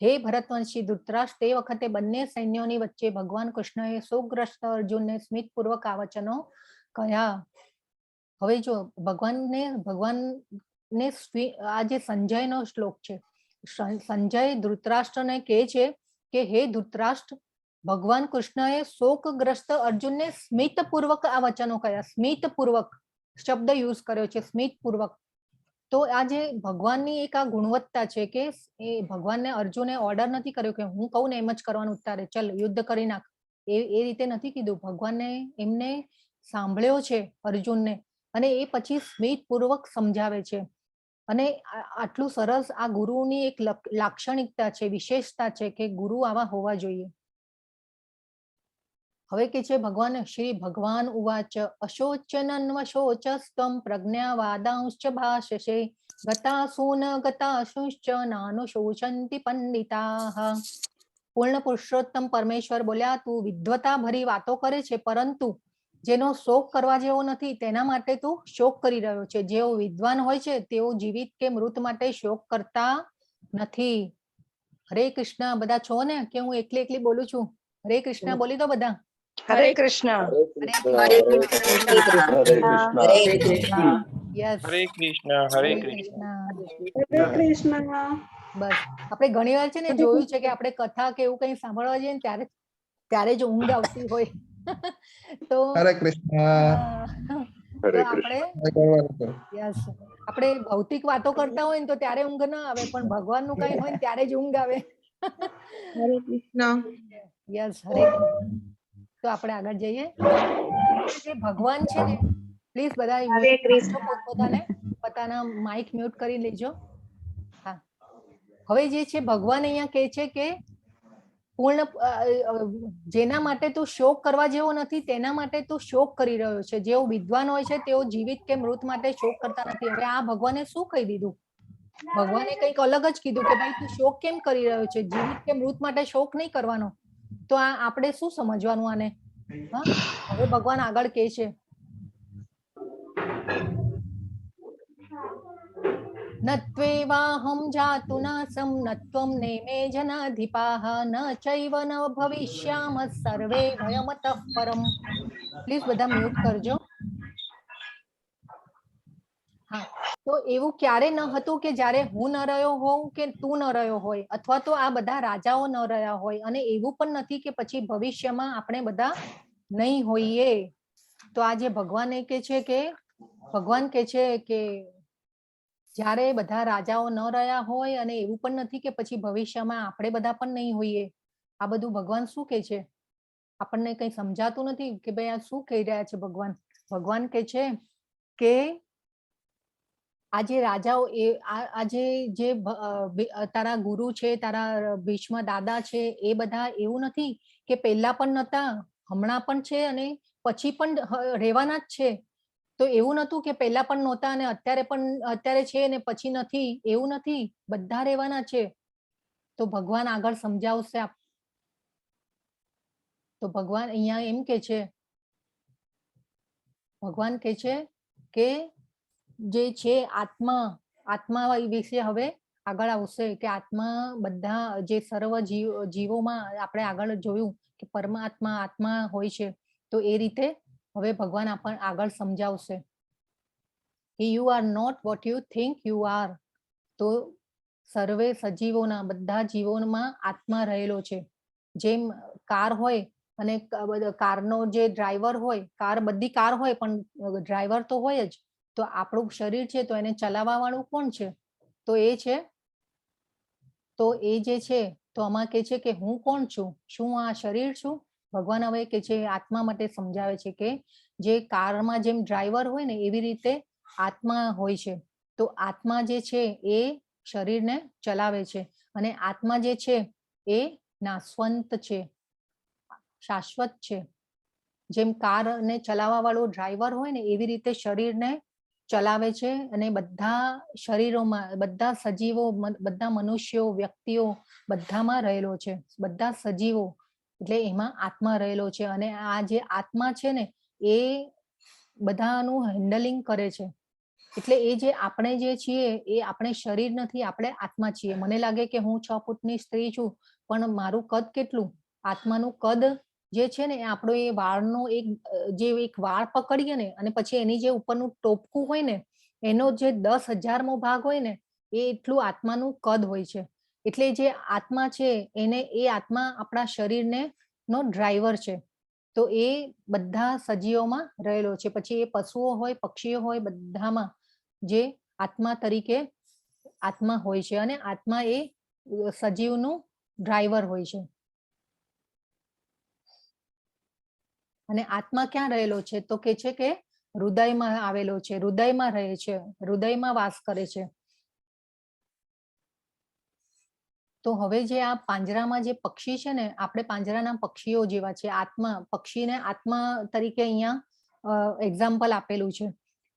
હે ભરતવંશી ધૃતરાષ્ટ્ર, તે વખતે બંને સૈન્યોની વચ્ચે ભગવાન કૃષ્ણએ શોકગ્રસ્ત અર્જુનને સ્મિતપૂર્વક આ વચનો કહ્યા. હવે જો ભગવાનને આ જે સંજયનો શ્લોક છે, સંજય ધૃતરાષ્ટ્રને કહે છે કે હે ધૃતરાષ્ટ્ર, ભગવાન કૃષ્ણએ શોકગ્રસ્ત અર્જુનને સ્મિતપૂર્વક આ વચનો કહ્યા. સ્મિતપૂર્વક શબ્દ યુઝ કર્યો છે, સ્મિતપૂર્વક. તો આ જે ભગવાનની એક આ ગુણવત્તા છે કે એ ભગવાનને અર્જુને ઓર્ડર નથી કર્યો કે હું કહું ને એમ જ કરવાનું, ઉતારે ચલ યુદ્ધ કરી નાખ, એ રીતે નથી કીધું. ભગવાને એમને સાંભળ્યો છે અર્જુનને, અને એ પછી સ્મિતપૂર્વક સમજાવે છે. અને આટલું સરસ આ ગુરુની એક લાક્ષણિકતા છે, વિશેષતા છે કે ગુરુ આવા હોવા જોઈએ. હવે કે છે ભગવાન શ્રી ભગવાન ઉવાચ અશોચનન્વશોચસ્ત્વં પ્રજ્ઞાવાદાંશ્ચ ભાષસે ગતાસૂન ગતાસુશ્ચ નાનુશોચંતિ પંડિતાઃ. પૂર્ણ પુરુષોત્તમ પરમેશ્વર બોલ્યા, તું વિદ્વતા ભરી વાતો કરે છે, પરંતુ જેનો શોક કરવા જેવો નથી તેના માટે તું શોક કરી રહ્યો છે. જેઓ વિદ્વાન હોય છે તેઓ જીવિત કે મૃત માટે શોક કરતા નથી. હરે કૃષ્ણ. બધા છો ને કે હું એકલી એકલી બોલું છું? હરે કૃષ્ણ બોલી દો બધા. હરે કૃષ્ણ. હરે કૃષ્ણ. યસ, હરે કૃષ્ણ. હરે કૃષ્ણ. હરે કૃષ્ણ. બસ આપણે ઘણી વાર છે ને જોયું છે કે આપણે કથા કે એવું કઈ સાંભળવા જઈએ ને ત્યારે જ ઊંઘ આવતી હોય. તો હરે કૃષ્ણ. આપણે યસ, આપણે ભૌતિક વાતો કરતા હોય ને તો ત્યારે ઊંઘ ના આવે, પણ ભગવાનનું કઈ હોય ને ત્યારે જ ઊંઘ આવે. હરે કૃષ્ણ. યસ, હરે કૃષ્ણ. તો આપણે આગળ જઈએ. જે ભગવાન છે ને, પ્લીઝ બધા પોતાના માઇક મ્યુટ કરી લેજો. હા, હવે જે છે ભગવાન અહીંયા કહે છે કે પૂર્ણ જેના માટે તું શોક કરવા જેવો નથી તેના માટે તું શોક કરી રહ્યો છે. જેઓ વિદ્વાન હોય છે તેઓ જીવિત કે મૃત માટે શોક કરતા નથી. હવે આ ભગવાને શું કહી દીધું? ભગવાને કંઈક અલગ જ કીધું કે ભાઈ તું શોક કેમ કરી રહ્યો છે? જીવિત કે મૃત માટે શોક નહીં કરવાનો. તો આ આપણે શું સમજવાનું આને? હા, હવે ભગવાન આગળ કહે છે નત્વેવાહમ જાતુ નાસમ નત્વમ નેમે જનાધિપાહ ન ચૈવ ન ભવિષ્યામ સર્વે ભયમતઃ પરમ. પ્લીઝ બધા મ્યુટ કરજો. હા, તો એવું ક્યારે ન હતું કે જ્યારે હું ન રહ્યો હોઉં કે તું ન રહ્યો હોય, અથવા તો આ બધા રાજાઓ ન રહ્યા હોય, અને એવું પણ નથી કે પછી ભવિષ્યમાં આપણે બધા નહીં હોઈએ. તો આ જે ભગવાન કે છે કે ભગવાન કે છે કે જ્યારે બધા રાજાઓ ન રહ્યા હોય, અને એવું પણ નથી કે પછી ભવિષ્યમાં આપણે બધા પણ નહીં હોઈએ. આ બધું ભગવાન શું કે છે? આપણને કઈ સમજાતું નથી કે ભાઈ આ શું કહી રહ્યા છે ભગવાન. ભગવાન કે છે કે આ જે રાજાઓ આજે જે તારા ગુરુ છે, તારા ભીષ્મ દાદા છે, એ બધા એવું નથી કે પહેલા પણ નતા, હમણાં પણ છે અને પછી પણ રહેવાના જ છે. તો એવું નતું કે પહેલા પણ નહોતા અને અત્યારે છે ને પછી નથી, એવું નથી. બધા રહેવાના છે. તો ભગવાન આગળ સમજાવશે. તો ભગવાન અહીંયા એમ કે છે, ભગવાન કે છે કે જે છે આત્મા વિશે હવે આગળ આવશે કે આત્મા બધા જે સર્વ જીવોમાં આપણે આગળ જોયું કે પરમાત્મા આત્મા હોય છે. તો એ રીતે હવે ભગવાન આપણને આગળ સમજાવશે. You are not what you think you are. તો સર્વે સજીવોના બધા જીવોમાં આત્મા રહેલો છે. જેમ કાર હોય અને કારનો જે ડ્રાઈવર હોય, બધી કાર હોય પણ ડ્રાઈવર તો હોય જ. તો આપણું શરીર છે તો એને ચલાવવા વાળું કોણ છે? તો એ છે. તો એ જે છે તો આમાં કે છે કે હું કોણ છું? શું આ શરીર છું? ભગવાન હવે કે છે આત્મા માટે સમજાવે છે કે જે કારમાં જેમ ડ્રાઈવર હોય ને એવી રીતે આત્મા હોય છે. તો આત્મા જે છે એ શરીરને ચલાવે છે, અને આત્મા જે છે એ નાશવંત છે, શાશ્વત છે. જેમ કારને ચલાવવા વાળો ડ્રાઈવર હોય ને એવી રીતે શરીરને ચલાવે છે. અને બધા શરીરોમાં બધા સજીવો, બધા મનુષ્યો, વ્યક્તિઓ બધામાં રહેલો છે. બધા સજીવો એટલે એમાં આત્મા રહેલો છે અને આ જે આત્મા છે ને એ બધાનું હેન્ડલિંગ કરે છે. એટલે એ જે આપણે જે છીએ એ આપણે શરીર નથી, આપણે આત્મા છીએ. મને લાગે કે હું 6 ફૂટની સ્ત્રી છું, પણ મારું કદ કેટલું? આત્માનું કદ જે છે ને એ આપણો એ વાળનો જે એક વાળ પકડીએ ને અને પછી એની જે ઉપરનું ટોપકું હોય ને એનો જે 10,000મો ભાગ હોય ને એ એટલું આત્માનું કદ હોય છે. એટલે જે આત્મા છે એ આત્મા આપણા શરીરને નો ડ્રાઈવર છે. તો એ બધા સજીવોમાં રહેલો છે. પછી એ પશુઓ હોય, પક્ષીઓ હોય, બધામાં જે આત્મા તરીકે આત્મા હોય છે અને આત્મા એ સજીવનું ડ્રાઈવર હોય છે. અને આત્મા ક્યાં રહેલો છે? તો કે છે કે હૃદયમાં આવેલો છે, હૃદયમાં રહે છે, હૃદયમાં વાસ કરે છે. તો હવે જે આ પાંજરામાં જે પક્ષી છે ને, આપણે પાંજરાના પક્ષીઓ જેવા છે. આત્મા, પક્ષીને આત્મા તરીકે અહીંયા એક્ઝામ્પલ આપેલું છે.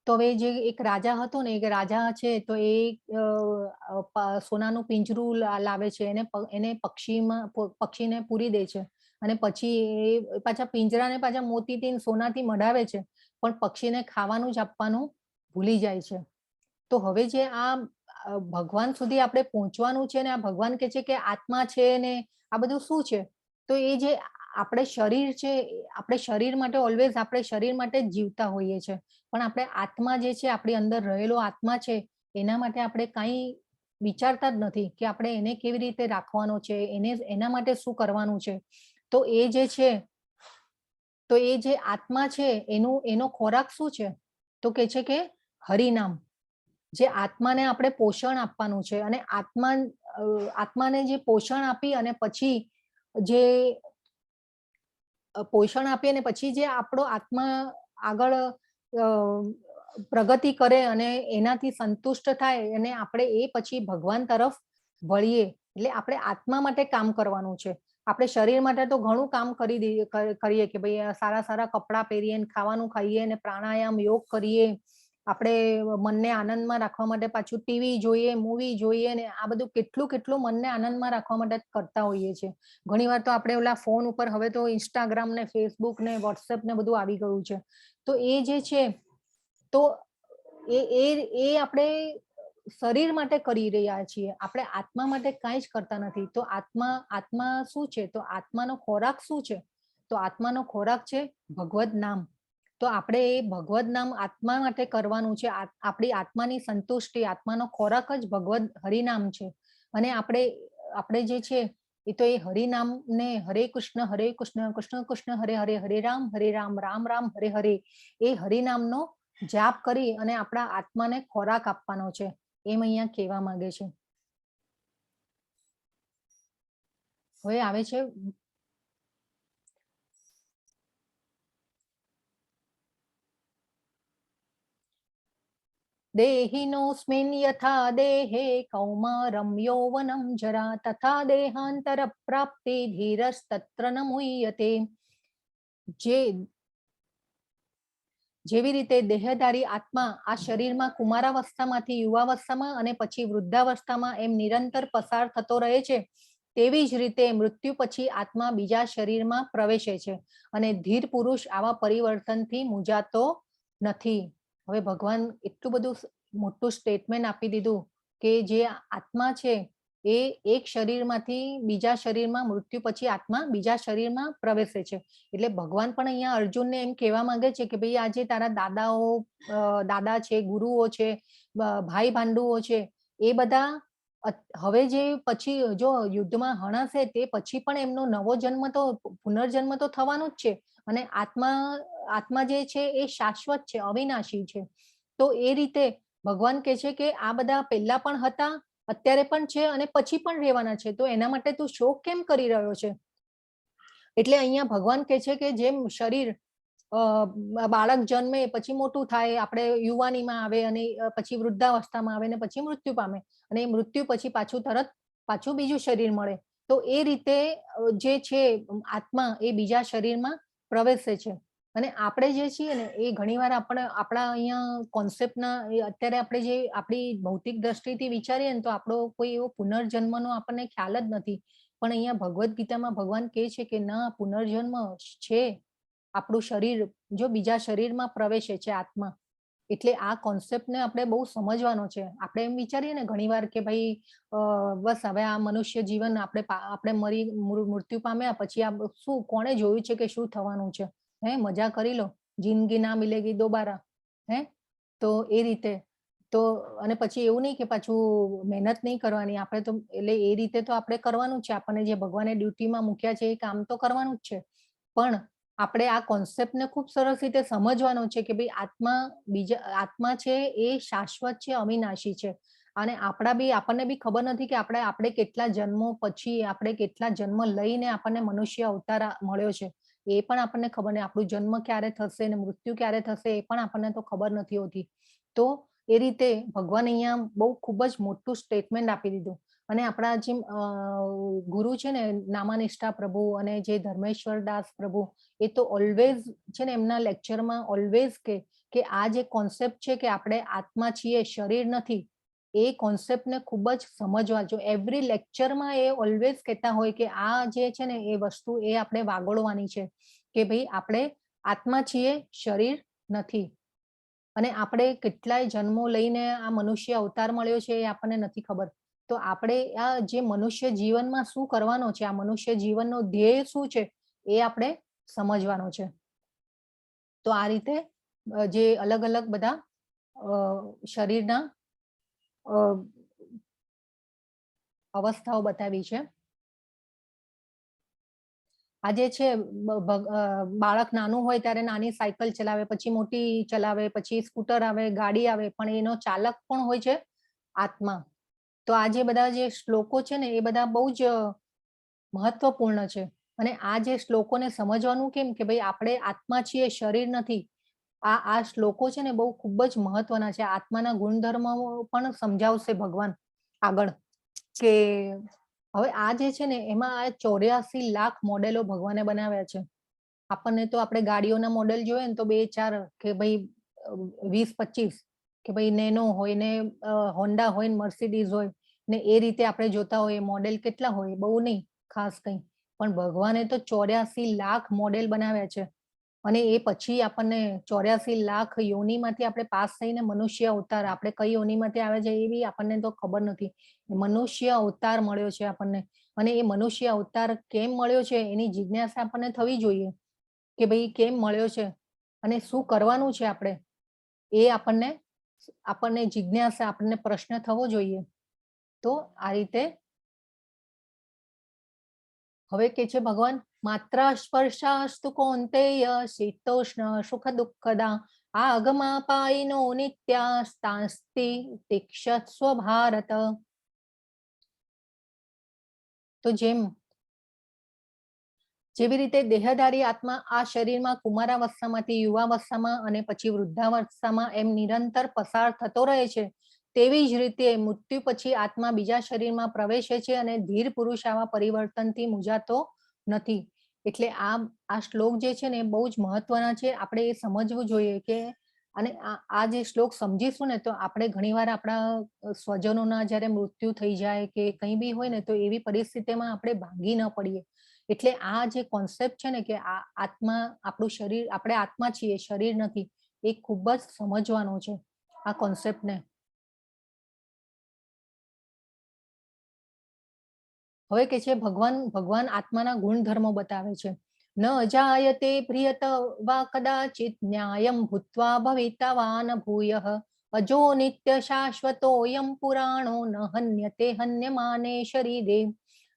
તો હવે જે એક રાજા હતો ને, એક રાજા છે તો એ સોનાનું પિંજરું લાવે છે, એને પક્ષીને પૂરી દે છે અને પછી એ પાછા પિંજરાને પાછા મોતીથી સોનાથી મઢાવે છે, પણ પક્ષીને ખાવાનું જ આપવાનું ભૂલી જાય છે. તો હવે જે આ ભગવાન સુધી આપણે પહોંચવાનું છે ને, આ ભગવાન કહે છે કે આત્મા છે ને આ બધું શું છે? તો એ જે આપણે શરીર છે, આપણે શરીર માટે ઓલવેઝ આપણે શરીર માટે જ જીવતા હોઈએ છે, પણ આપણે આત્મા જે છે, આપણી અંદર રહેલો આત્મા છે, એના માટે આપણે કાંઈ વિચારતા જ નથી કે આપણે એને કેવી રીતે રાખવાનો છે, એના માટે શું કરવાનું છે. તો એ જે છે, તો એ જે આત્મા છે એનો ખોરાક શું છે? તો કે છે કે હરિનામ. જે આત્માને આપણે પોષણ આપવાનું છે અને આત્માને જે પોષણ આપી અને પછી જે પોષણ આપી અને પછી જે આપણો આત્મા આગળ પ્રગતિ કરે અને એનાથી સંતુષ્ટ થાય અને આપણે એ પછી ભગવાન તરફ વળીએ. એટલે આપણે આત્મા માટે કામ કરવાનું છે. આપણે શરીર માટે તો ઘણું કામ કરીએ કે ભાઈ સારા સારા કપડાં પહેરીએ, ખાવાનું ખાઈએ ને પ્રાણાયામ, યોગ કરીએ. આપણે મનને આનંદમાં રાખવા માટે પાછું ટીવી જોઈએ, મૂવી જોઈએ ને આ બધું કેટલું મનને આનંદમાં રાખવા માટે કરતા હોઈએ છીએ. ઘણીવાર તો આપણે ઓલા ફોન ઉપર હવે તો ઇન્સ્ટાગ્રામ ને ફેસબુક ને વોટ્સએપ ને બધું આવી ગયું છે. તો એ જે છે તો એ આપણે શરીર માટે કરી રહ્યા છીએ, આપણે આત્મા માટે કાંઈ જ કરતા નથી. તો આત્મા શું છે? તો આત્માનો ખોરાક શું છે? તો આત્માનો ખોરાક છે ભગવદ નામ. તો આપણે એ ભગવદ નામ આત્મા માટે કરવાનું છે. આપણી આત્માની સંતુષ્ટિ, આત્માનો ખોરાક જ ભગવદ હરિનામ છે. અને આપણે જે છે એ તો એ હરિનામ ને હરે કૃષ્ણ કૃષ્ણ કૃષ્ણ હરે હરે, હરે રામ રામ રામ હરે હરે, એ હરિનામનો જાપ કરી અને આપણા આત્માને ખોરાક આપવાનો છે, એમ અહીંયા કહેવા માંગે છે. હવે આવે છે દેહિનોસ્મિન યથા દેહે કૌમારમ યૌવનમ જરા તથા દેહાંતર પ્રાપ્તિ ધીરસ્તત્ર ન મુહ્યતે. જેવી રીતે દેહધારી આત્મા આ શરીરમાં કુમારાવસ્થામાંથી યુવાવસ્થામાં અને પછી વૃદ્ધાવસ્થામાં એમ નિરંતર પસાર થતો રહે છે, તેવી જ રીતે મૃત્યુ પછી આત્મા બીજા શરીરમાં પ્રવેશે છે અને ધીર પુરુષ આવા પરિવર્તનથી મૂંઝાતો નથી. હવે ભગવાન એટલું બધું મોટું સ્ટેટમેન્ટ આપી દીધું કે જે આત્મા છે એ એક શરીરમાંથી બીજા શરીરમાં મૃત્યુ પછી આત્મા બીજા શરીરમાં પ્રવેશે છે. એટલે ભગવાન પણ અહીંયા અર્જુનને એમ કહેવા માંગે છે કે ભાઈ આજે તારા દાદા છે, ગુરુઓ છે, ભાઈ ભાંડુઓ છે, એ બધા હવે જે પછી જો યુદ્ધમાં હણાશે તે પછી પણ એમનો નવો જન્મ તો પુનર્જન્મ તો થવાનું જ છે અને આત્મા જે છે એ શાશ્વત છે, અવિનાશી છે. તો એ રીતે ભગવાન કહે છે કે આ બધા પહેલા પણ હતા, અત્યારે પણ છે અને પછી પણ રહેવાના છે, તો એના માટે તું શોક કેમ કરી રહ્યો છે? એટલે અહીંયા ભગવાન કહે છે કે જેમ શરીર બાળક જન્મે પછી મોટું થાય, આપણે યુવાનીમાં આવે અને પછી વૃદ્ધાવસ્થામાં આવે અને પછી મૃત્યુ પામે અને એ મૃત્યુ પછી પાછું બીજું શરીર મળે. તો એ રીતે જે છે આત્મા એ બીજા શરીરમાં પ્રવેશે છે અને આપણે જે છીએ ને એ ઘણીવાર આપણે આપણા અહીંયા કોન્સેપ્ટના અત્યારે આપણે જે આપણી ભૌતિક દ્રષ્ટિથી વિચારીએ ને તો આપણો કોઈ એવો પુનર્જન્મનો આપણને ખ્યાલ જ નથી. પણ અહીંયા ભગવદ્ ગીતામાં ભગવાન કહે છે કે ના, પુનર્જન્મ છે. આપણું શરીર જો બીજા શરીરમાં પ્રવેશે છે આત્મા, એટલે આ કોન્સેપ્ટને આપણે બહુ સમજવાનો છે. આપણે એમ વિચારીએ ને ઘણીવાર કે ભાઈ બસ હવે આ મનુષ્ય જીવન આપણે મૃત્યુ પામ્યા પછી આ શું, કોણે જોયું છે કે શું થવાનું છે? મજા કરી લો, જિંદગી ના મિલેગી દોબારા. તો એ રીતે તો, અને પછી એવું નહીં કે પાછું મહેનત નહીં કરવાની આપણે તો, એટલે એ રીતે તો આપણે કરવાનું છે. આપણને જે ભગવાને ડ્યુટીમાં મૂક્યા છે એ કામ તો કરવાનું જ છે. પણ આપણે આ કોન્સેપ્ટને ખૂબ સરસ રીતે સમજવાનો છે કે ભાઈ આત્મા છે એ શાશ્વત છે, અવિનાશી છે. અને આપણને બી ખબર નથી કે આપણે કેટલા જન્મો પછી, આપણે કેટલા જન્મ લઈને આપણને મનુષ્ય અવતાર મળ્યો છે એ પણ આપણને ખબર નહીં. આપણું જન્મ ક્યારે થશે ને મૃત્યુ ક્યારે થશે એ પણ આપણને તો ખબર નથી હોતી. તો એ રીતે ભગવાન અહીંયા બહુ ખૂબ જ મોટું સ્ટેટમેન્ટ આપી દીધું. અને આપણા જે ગુરુ છે ને નામાનિષ્ઠા પ્રભુ અને જે ધર્મેશ્વર દાસ પ્રભુ, એ તો ઓલવેઝ છે ને એમના લેક્ચરમાં ઓલવેઝ કે આ જે કોન્સેપ્ટ છે કે આપણે આત્મા છીએ, શરીર નથી, એ કોન્સેપ્ટને ખૂબ જ સમજવા જો. એવરી લેક્ચરમાં એ ઓલવેઝ કહેતા હોય કે આ જે છે ને એ વસ્તુ એ આપણે વાગોળવાની છે કે ભાઈ આપણે આત્મા છીએ, શરીર નથી. અને આપણે કેટલાય જન્મો લઈને આ મનુષ્ય અવતાર મળ્યો છે એ આપણને નથી ખબર. તો આપણે આ જે મનુષ્ય જીવનમાં શું કરવાનો છે, આ મનુષ્ય જીવનનો ધ્યેય શું છે એ આપણે સમજવાનો છે. તો આ રીતે જે અલગ અલગ બધા શરીરના અવસ્થાઓ બતાવી છે. આજે છે બાળક નાનું હોય ત્યારે નાની સાયકલ ચલાવે, પછી મોટી ચલાવે, પછી સ્કૂટર આવે, ગાડી આવે, પણ એનો ચાલક પણ હોય છે આત્મા. તો આ જે બધા જે શ્લોકો છે ને એ બધા બહુ જ મહત્વપૂર્ણ છે. અને આ જે શ્લોકોને સમજવાનું કેમ કે ભાઈ આપણે આત્મા છીએ, શરીર નથી. આ શ્લોકો છે ને બહુ ખૂબ જ મહત્વના છે. આત્માના ગુણધર્મો પણ સમજાવશે ભગવાન આગળ. કે હવે આ જે છે ને એમાં આ 84 લાખ મોડેલો ભગવાને બનાવ્યા છે. આપણને તો આપણે ગાડીઓના મોડેલ જોઈએ ને તો 2-4 કે ભાઈ 20-25 કે ભાઈ નેનો હોય ને હોન્ડા હોય ને મર્સિડીઝ હોય ને એ રીતે આપણે જોતા હોય. મોડેલ કેટલા હોય, બહુ નહીં ખાસ કંઈ. પણ ભગવાને તો 84 લાખ મોડેલ બનાવ્યા છે. અને એ પછી આપણને 84 લાખ યોનિમાંથી આપણે પાસ થઈને મનુષ્ય અવતાર, આપણે કઈ યોનિમાંથી આવે છે એ બી આપણને તો ખબર નથી. મનુષ્ય અવતાર મળ્યો છે આપણને. અને એ મનુષ્ય અવતાર કેમ મળ્યો છે એની જિજ્ઞાસા આપણને થવી જોઈએ કે ભાઈ કેમ મળ્યો છે અને શું કરવાનું છે આપણે, એ આપણને જિજ્ઞાસા, આપણને પ્રશ્ન થવો જોઈએ. તો આ રીતે હવે કે છે ભગવાન, માત્ર સ્પર્શાસ્તુ કૌંતેય શીતોષ્ણ સુખ દુઃખદા આ અગમા પાઈનો નિત્યા સ્થાંસ્તિ તિક્ષસ્વ ભારત. તો જેવી રીતે દેહધારી આત્મા આ શરીરમાં કુમારાવસ્થામાંથી યુવાવસ્થામાં અને પછી વૃદ્ધાવસ્થામાં એમ નિરંતર પસાર થતો રહે છે, તેવી જ રીતે મૃત્યુ પછી આત્મા બીજા શરીરમાં પ્રવેશે છે અને ધીર પુરુષ આવા પરિવર્તનથી મૂંઝાતો નથી. એટલે આ શ્લોક જે છે ને બહુ જ મહત્વના છે. આપણે એ સમજવું જોઈએ કે અને આ જે શ્લોક સમજીશું ને તો આપણે ઘણીવાર આપણા સ્વજનોના જ્યારે મૃત્યુ થઈ જાય કે કંઈ બી હોય ને તો એવી પરિસ્થિતિમાં આપણે ભાંગી ન પડીએ. એટલે આ જે કોન્સેપ્ટ છે ને કે આ આત્મા, આપણું શરીર, આપણે આત્મા છીએ, શરીર નથી, એ ખૂબ જ સમજવાનો છે આ કોન્સેપ્ટને. હવે કે છે ભગવાન આત્માના ગુણધર્મો બતાવે છે. ન જાયતે પ્રિયત વા કદાચિત ન્યાયમ ભૂત્વા ભવિતવાન ભૂયઃ અજો નિત્ય શાશ્વતોયમ પુરાણો ન હન્યતે હન્યમાને શરીરે.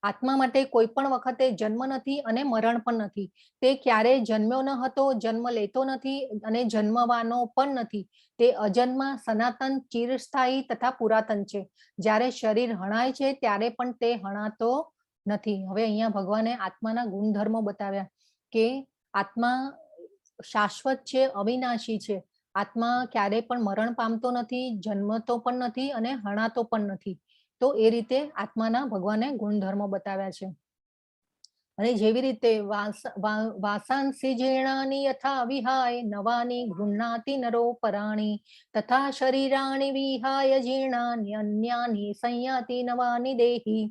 આત્મા માટે કોઈ પણ વખતે જન્મ નથી અને મરણ પણ નથી. તે ક્યારેય જન્મ્યો ન હતો, જન્મ લેતો નથી અને જન્મવાનો પણ નથી. તે અજન્મા, સનાતન, ચિરસ્થાયી તથા પુરાતન છે. જ્યારે શરીર હણાય છે ત્યારે પણ તે હણાતો નથી. હવે અહીંયા ભગવાને આત્માના ગુણધર્મો બતાવ્યા કે આત્મા શાશ્વત છે, અવિનાશી છે. આત્મા ક્યારેય પણ મરણ પામતો નથી, જન્મતો પણ નથી અને હણાતો પણ નથી. તો એ રીતે આત્માના ભગવાને ગુણધર્મો બતાવ્યા છે. અને જેવી રીતે વાસાંસી જીર્ણાની યથા વિહાય નવાની ગૃહ્ણાતિ નરો પરાણી તથા શરીરાણી વિહાય જીર્ણાની અન્યાની સંયાતિ નવાની દેહી.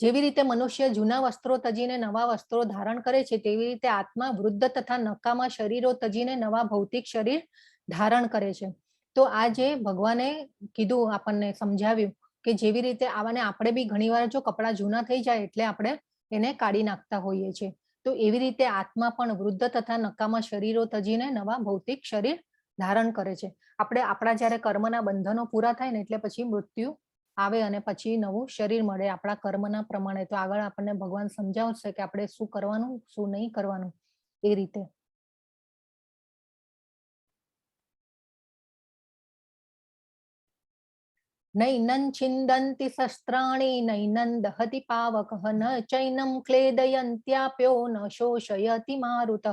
જેવી રીતે મનુષ્ય જૂના વસ્ત્રો તજીને નવા વસ્ત્રો ધારણ કરે છે તેવી રીતે આત્મા વૃદ્ધ તથા નકામા શરીરો તજીને નવા ભૌતિક શરીર ધારણ કરે છે. તો આ જે ભગવાને કીધું આપણને સમજાવ્યું કે જેવી રીતે આવાને આપણે બી ઘણીવાર જો કપડા જૂના થઈ જાય એટલે આપણે એને કાઢી નાખતા હોઈએ છીએ. તો એવી રીતે આત્મા પણ વૃદ્ધ તથા નકામા શરીરો તજીને નવા ભૌતિક શરીર ધારણ કરે છે. આપણે આપણા જ્યારે કર્મના બંધનો પૂરા થાય ને એટલે પછી મૃત્યુ આવે અને પછી નવું શરીર મળે આપણા કર્મના પ્રમાણે. તો આગળ આપણને ભગવાન સમજાવશે કે આપણે શું કરવાનું શું નહીં કરવાનું એ રીતે. નૈનં છિંદંતિ શસ્ત્રાણી નૈનં દહતિ પાવકઃ ન ચૈનમ ક્લેદયંત્યાપ્યો ન શોષયતિ મારુતઃ.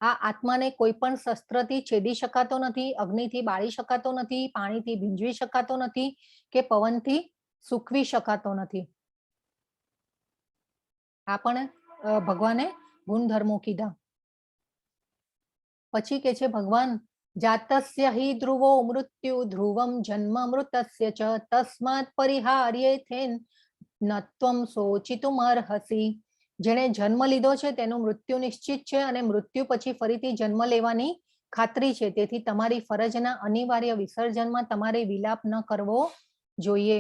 આ આત્માને કોઈ પણ શસ્ત્રથી છેદી શકાતો નથી, અગ્નિથી બાળી શકાતો નથી, પાણીથી ભીંજવી શકાતો નથી કે પવનથી સૂકવી શકાતો નથી. આ પણ ભગવાને ગુણધર્મો કીધા. પછી કે છે ભગવાન જાતસ્ય હિ ધ્રુવો મૃત્યુ ધ્રુવમ જન્મ મૃતસ્ય ચ તસ્માત પરિહાર્યેથેન નત્વમ શોચિતુમ અર્હસી. જેણે જન્મ લીધો છે તેનું મૃત્યુ નિશ્ચિત છે અને મૃત્યુ પછી ફરીથી જન્મ લેવાની ખાતરી છે. તેથી તમારી ફરજના અનિવાર્ય વિસર્જનમાં તમારે વિલાપ ન કરવો જોઈએ.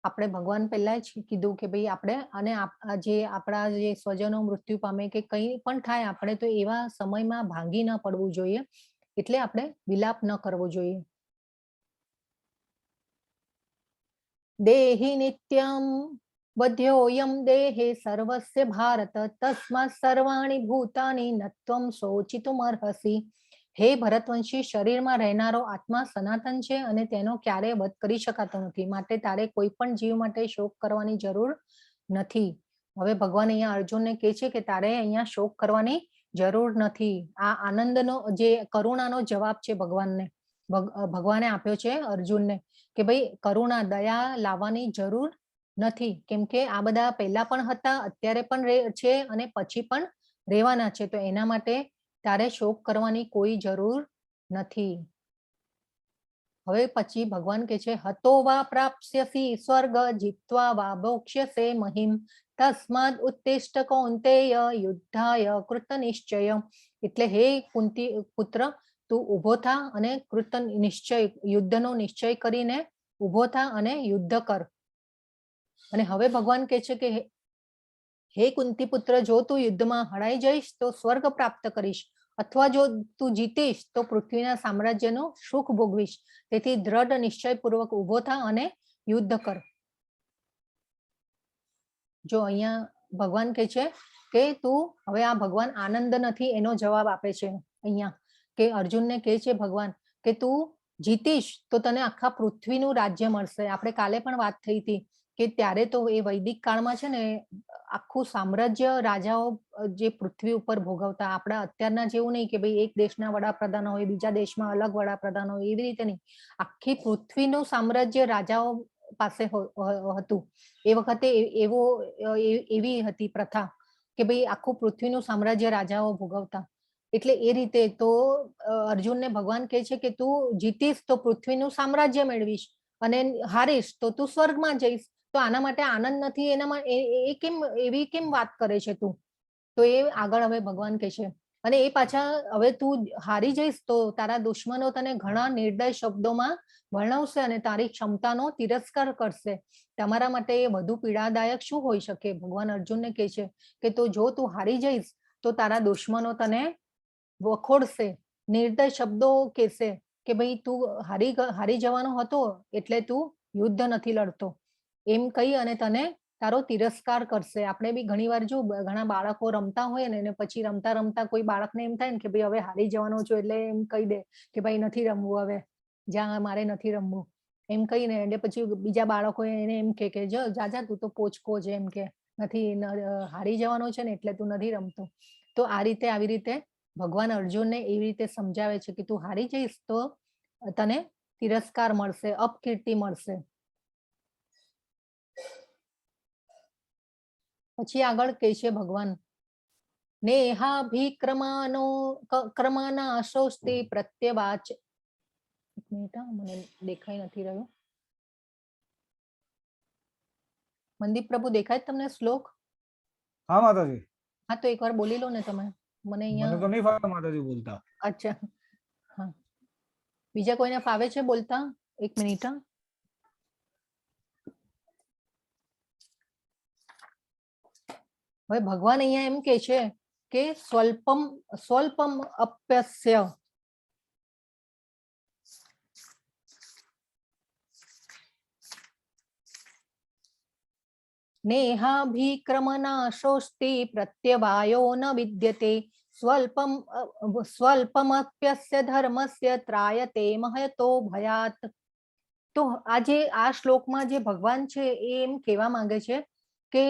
આપણે ભગવાન પહેલા જ કીધું કે ભાઈ આપણે અને જે આપણા જે સ્વજનો મૃત્યુ પામે કે કંઈ પણ થાય આપણે તો એવા સમયમાં ભાંગી ન પડવું જોઈએ. એટલે આપણે વિલાપ ન કરવો જોઈએ. દેહી નિત્યમ વધ્યોયમ દેહે સર્વસ્ય ભારત તસ્માત સર્વાણી ભૂતાની નત્વમ શોચિતુમ અર્હસી. હે ભરતવંશી, શરીરમાં રહેનારો આત્મા સનાતન છે અને તેનો ક્યારેય વધ કરી શકાતો નથી. માટે તારે કોઈ પણ જીવ માટે શોક કરવાની જરૂર નથી. હવે ભગવાન અહીંયા અર્જુનને કહે છે કે તારે અહીંયા શોક કરવાની જરૂર નથી. આ આનંદનો જે કરુણાનો જવાબ છે ભગવાનને ભગવાને આપ્યો છે અર્જુનને કે ભાઈ કરુણા દયા લાવવાની જરૂર નથી. કેમ કે આ બધા પહેલા પણ હતા, અત્યારે પણ છે અને પછી પણ રહેવાના છે. તો એના માટે તારે શોક કરવાની કોઈ જરૂર નથી. હવે પછી ભગવાન કે છે હતો વા પ્રાપ્સ્યસી સ્વર્ગ જીત્વા વા ભોક્ષ્યસે મહિમ તસ્માદ ઉત્તિષ્ઠ કૌંતેય યુદ્ધાય કૃત નિશ્ચય. એટલે હે કુંતી પુત્ર, તું ઉભો થા અને કૃત નિશ્ચય યુદ્ધનો નિશ્ચય કરીને ઉભો થા અને યુદ્ધ કર. અને હવે ભગવાન કહે છે કે હે કુંતી પુત્ર, જો તું યુદ્ધમાં હરાઈ જઈશ તો સ્વર્ગ પ્રાપ્ત કરીશ અથવા જો તું જીતીશ તો પૃથ્વીના સામ્રાજ્યનું સુખ ભોગવીશ. તેથી દ્રઢ નિશ્ચયપૂર્વક ઉભો થા અને યુદ્ધ કર. જો અહીંયા ભગવાન કહે છે કે તું હવે આ ભગવાન આનંદ નથી એનો જવાબ આપે છે અહીંયા કે અર્જુનને કહે છે ભગવાન કે તું જીતીશ તો તને આખા પૃથ્વીનું રાજ્ય મળશે. આપણે કાલે પણ વાત થઈ હતી કે ત્યારે તો એ વૈદિક કાળમાં છે ને આખું સામ્રાજ્ય રાજાઓ જે પૃથ્વી ઉપર ભોગવતા. આપણા અત્યારના જેવું નહીં કે ભાઈ એક દેશના વડાપ્રધાન હોય બીજા દેશમાં અલગ વડાપ્રધાન હોય, એવી રીતે નહીં. આખી પૃથ્વીનું સામ્રાજ્ય રાજાઓ પાસે હતું. એ વખતે એવી હતી પ્રથા કે ભાઈ આખું પૃથ્વીનું સામ્રાજ્ય રાજાઓ ભોગવતા. એટલે એ રીતે તો અર્જુનને ભગવાન કહે છે કે તું જીતીશ તો પૃથ્વીનું સામ્રાજ્ય મેળવીશ અને હારીશ તો તું સ્વર્ગમાં જઈશ. તો આના માટે આનંદ નથી, એનામાં એ કેમ એવી કેમ વાત કરે છે તું? તો એ આગળ હવે ભગવાન કહે છે. અને એ પાછા હવે તું હારી જઈશ તો તારા દુશ્મનો તને ઘણા નિર્દય શબ્દોમાં વર્ણવશે અને તારી ક્ષમતાનો તિરસ્કાર કરશે. તમારા માટે એ વધુ પીડાદાયક શું હોઈ શકે? ભગવાન અર્જુનને કહે છે કે તો જો તું હારી જઈશ તો તારા દુશ્મનો તને વખોડશે, નિર્દય શબ્દો કહેશે કે ભાઈ તું હારી જવાનો હતો એટલે તું યુદ્ધ નથી લડતો એમ કહી અને તને તારો તિરસ્કાર કરશે. આપણે બી ઘણીવાર જો ઘણા બાળકો રમતા હોય ને પછી રમતા રમતા કોઈ બાળકને એમ થાય ને કે ભાઈ હવે હારી જવાનો છું એટલે એમ કહી દે કે ભાઈ નથી રમવું, હવે જ્યાં મારે નથી રમવું એમ કહીને એટલે પછી બીજા બાળકો એને એમ કે જા તું તો પોચકો છે, એમ કે નથી હારી જવાનો છે ને એટલે તું નથી રમતો. તો આ રીતે આવી રીતે ભગવાન અર્જુનને એવી રીતે સમજાવે છે કે તું હારી જઈશ તો તને તિરસ્કાર મળશે, અપકીર્તિ મળશે. પછી આગળ કહે છે ભગવાન, નેહાભિક્રમાનો ક્રમાનાશોસ્તે પ્રત્યવાચ. એક મિનિટ હા, મને દેખાઈ નથી રહ્યું. મનદીપ પ્રભુ દેખાય છે તમને શ્લોક? હા માતાજી. હા તો એકવાર બોલી લો ને તમે. મને મને તો અહીંયા નહીં ફાવે માતાજી બોલતા. અચ્છા હા, બીજા કોઈને ફાવે છે બોલતા? એક મિનિટ હા. હવે ભગવાન અહીંયા એમ કે છે કે સ્વલ્પમ અપ્યસ્ય, નેહાભિક્રમનાશોસ્તિ પ્રત્યવાયો ન વિદ્યતે સ્વલ્પમપ્યસ્ય ધર્મસ્ય ત્રાયતે મહતો ભયાત. તો આ શ્લોકમાં જે ભગવાન છે એ એમ કહેવા માંગે છે કે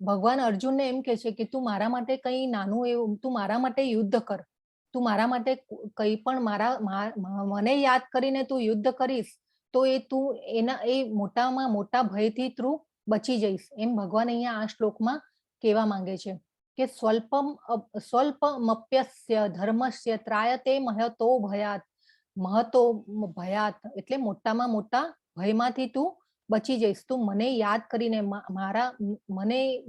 ભગવાન અર્જુનને એમ કે છે કે તું મારા માટે કઈ નાનું એવું, તું મારા માટે યુદ્ધ કર, તું મારા માટે કઈ પણ મને યાદ કરીને તું યુદ્ધ કરીશ તો તું એ મોટામાં મોટા ભયથી તું બચી જઈશ. એમ ભગવાન અહીંયા આ શ્લોકમાં કહેવા માંગે છે કે સ્વલ્પમપ્યસ્ય ધર્મસ્ય ત્રાયતે મહતો ભયાત. મહતો ભયાત એટલે મોટામાં મોટા ભયમાંથી તું બચી જઈશ. તું મને યાદ કરીને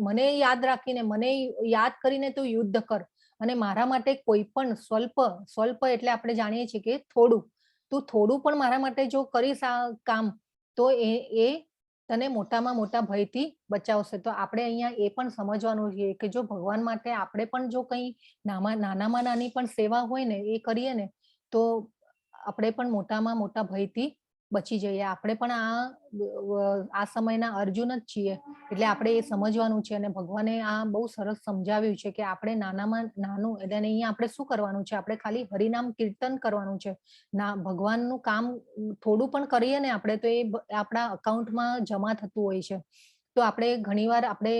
મને યાદ રાખીને, મને યાદ કરીને તું યુદ્ધ કર અને મારા માટે કોઈ પણ સ્વલ્પ એટલે આપણે જાણીએ છીએ કે થોડું, તું થોડું પણ મારા માટે જો કરીશ આ કામ તો એ તને મોટામાં મોટા ભયથી બચાવશે. તો આપણે અહીંયા એ પણ સમજવાનું છે કે જો ભગવાન માટે આપણે પણ જો કંઈ નાનામાં નાની પણ સેવા હોય ને એ કરીએ ને તો આપણે પણ મોટામાં મોટા ભયથી બચી જઈએ. આપણે પણ આ સમયના અર્જુન જ છીએ એટલે આપણે એ સમજવાનું છે. અને ભગવાને આ બહુ સરસ સમજાવ્યું છે કે આપણે નાનામાં નાનું એટલે અહીંયા આપણે શું કરવાનું છે, આપણે ખાલી હરિનામ કીર્તન કરવાનું છે. ભગવાનનું કામ થોડું પણ કરીએ ને આપણે તો એ આપણા અકાઉન્ટમાં જમા થતું હોય છે. તો આપણે ઘણીવાર આપણે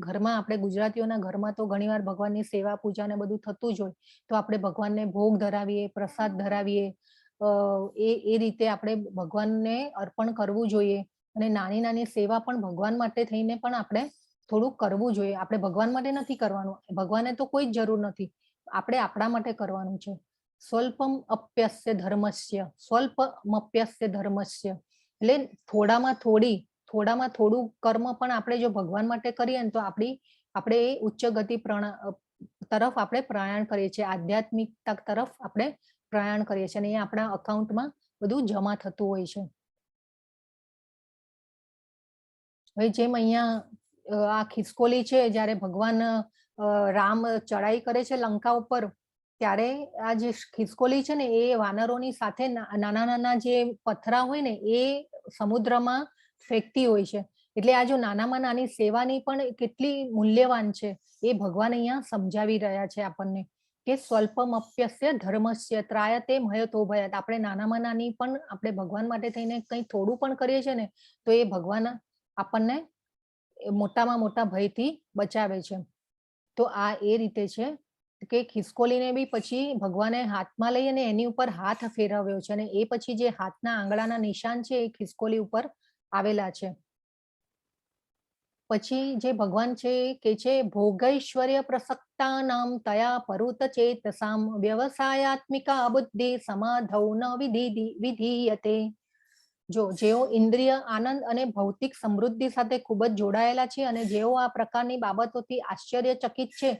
ઘરમાં, આપણે ગુજરાતીઓના ઘરમાં તો ઘણીવાર ભગવાનની સેવા પૂજા ને બધું થતું જ હોય. તો આપણે ભગવાનને ભોગ ધરાવીએ, પ્રસાદ ધરાવીએ, એ રીતે આપણે ભગવાનને અર્પણ કરવું જોઈએ. અને નાની નાની સેવા પણ ભગવાન માટે થઈને પણ આપણે થોડુંક કરવું જોઈએ. આપણે ભગવાન માટે નથી કરવાનું, ભગવાનને તો કોઈ જ જરૂર નથી, આપણે આપણા માટે કરવાનું છે. સ્વલ્પમપ્યસ્ય ધર્મસ્ય, સ્વલ્પમપ્યસ્ય ધર્મસ્ય એટલે થોડામાં થોડું કર્મ પણ આપણે જો ભગવાન માટે કરીએ ને તો આપણે ઉચ્ચ ગતિ તરફ આપણે પ્રયાણ કરીએ છીએ, આધ્યાત્મિકતા તરફ આપણે પ્રયાણ કરીએ છીએ અને એ આપણા અકાઉન્ટમાં બધું જમા થતું હોય છે. હવે જેમ અહીંયા આ ખિસકોલી છે, જ્યારે ભગવાન રામ ચડાઈ કરે છે લંકા ઉપર ત્યારે આ જે ખિસકોલી છે ને એ વાનરોની સાથે નાના નાના જે પથરા હોય ને એ સમુદ્રમાં ફેંકતી હોય છે. એટલે આ જો નાનામાં નાની સેવાની પણ કેટલી મૂલ્યવાન છે એ ભગવાન અહીંયા સમજાવી રહ્યા છે આપણને કે સ્વલ્પમપ્યસ્ય ધર્મસ્ય ત્રાયતે મહતો ભયાત. આપણે નાનામાં નાની પણ આપણે ભગવાન માટે થઈને કંઈ થોડું પણ કરીએ છીએ ને તો એ ભગવાન આપણને મોટામાં મોટા ભયથી બચાવે છે. તો આ એ રીતે છે કે ખિસકોલીને બી પછી ભગવાને હાથમાં લઈ અને એની ઉપર હાથ ફેરવ્યો છે અને એ પછી જે હાથના આંગળાના નિશાન છે એ ખિસકોલી ઉપર આવેલા છે. પછી જે ભગવાન છે કે છે ભોગૈશ્વર્ય પ્રસક્તા નામ તયા પરુત ચેતસામ વ્યવસાયાત્મિકા બુદ્ધિ સમાધૌ ન વિધીયતે. જો જેઓ ઇન્દ્રિય આનંદ અને ભૌતિક સમૃદ્ધિ સાથે ખૂબ જ જોડાયેલા છે અને જેઓ આ પ્રકારની બાબતોથી આશ્ચર્યચકિત છે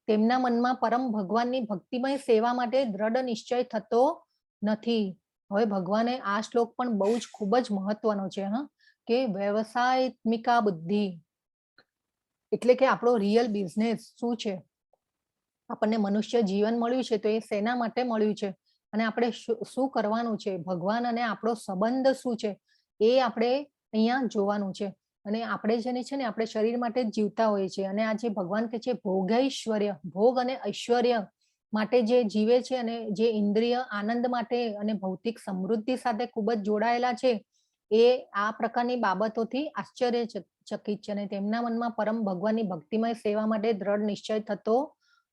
તેમના મનમાં પરમ ભગવાનની ભક્તિમય સેવા માટે દ્રઢ નિશ્ચય થતો નથી. હવે ભગવાને આ શ્લોક પણ બહુ જ ખૂબ જ મહત્વનો છે કે વ્યવસાયાત્મિકા બુદ્ધિ એટલે કે આપણો રિયલ બિઝનેસ શું છે, આપણને મનુષ્ય જીવન મળ્યું છે તો એ શેના માટે મળ્યું છે અને આપણે શું કરવાનું છે, ભગવાન અને આપણો સંબંધ શું છે એ આપણે અહીંયા જોવાનું છે. અને આપણે જેને છે ને આપણે શરીર માટે જ જીવતા હોઈએ છીએ અને આ જે ભગવાન કે છે ભોગૈશ્વર્ય, ભોગ અને ઐશ્વર્ય માટે જે જીવે છે અને જે ઇન્દ્રિય આનંદ માટે અને ભૌતિક સમૃદ્ધિ સાથે ખૂબ જ જોડાયેલા છે એ આ પ્રકારની બાબતોથી આશ્ચર્યચકિત છે અને તેમના મનમાં પરમ ભગવાનની ભક્તિમય સેવા માટે દ્રઢ નિશ્ચય થતો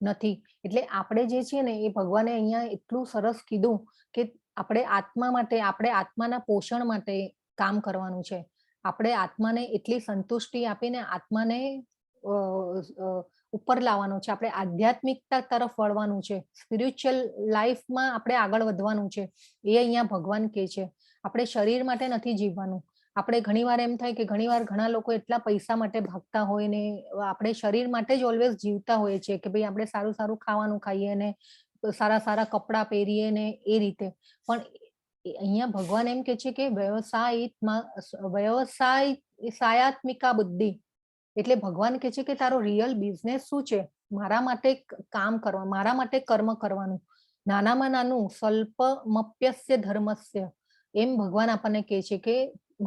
નથી. એટલે આપણે જે છે ને એ ભગવાને અહીંયા એટલું સરસ કીધું કે આપણે આત્મા માટે, આપણે આત્માના પોષણ માટે કામ કરવાનું છે. આપણે આત્માને એટલી સંતુષ્ટિ આપીને આત્માને ઉપર લાવવાનો છે, આપણે આધ્યાત્મિકતા તરફ વળવાનું છે, સ્પિરિચ્યુઅલ લાઈફમાં આપણે આગળ વધવાનું છે, એ અહીંયા ભગવાન કહે છે. આપણે શરીર માટે નથી જીવવાનું. આપણે ઘણીવાર એમ થાય કે ઘણીવાર ઘણા લોકો એટલા પૈસા માટે ભાગતા હોય ને આપણે શરીર માટે જ ઓલવેઝ જીવતા હોઈએ છીએ કે ભાઈ આપણે સારું સારું ખાવાનું ખાઈએ ને સારા સારા કપડાં પહેરીએ ને એ રીતે. પણ અહીંયા ભગવાન એમ કે છે કે વ્યવસાયાત્મિકા બુદ્ધિ, એટલે ભગવાન કે છે કે તારો રિયલ બિઝનેસ શું છે, મારા માટે કામ કરવા, મારા માટે કર્મ કરવાનું. નાનામાં નાનું સ્વલ્પમપ્યસ્ય ધર્મસ્ય, એમ ભગવાન આપણને કહે છે કે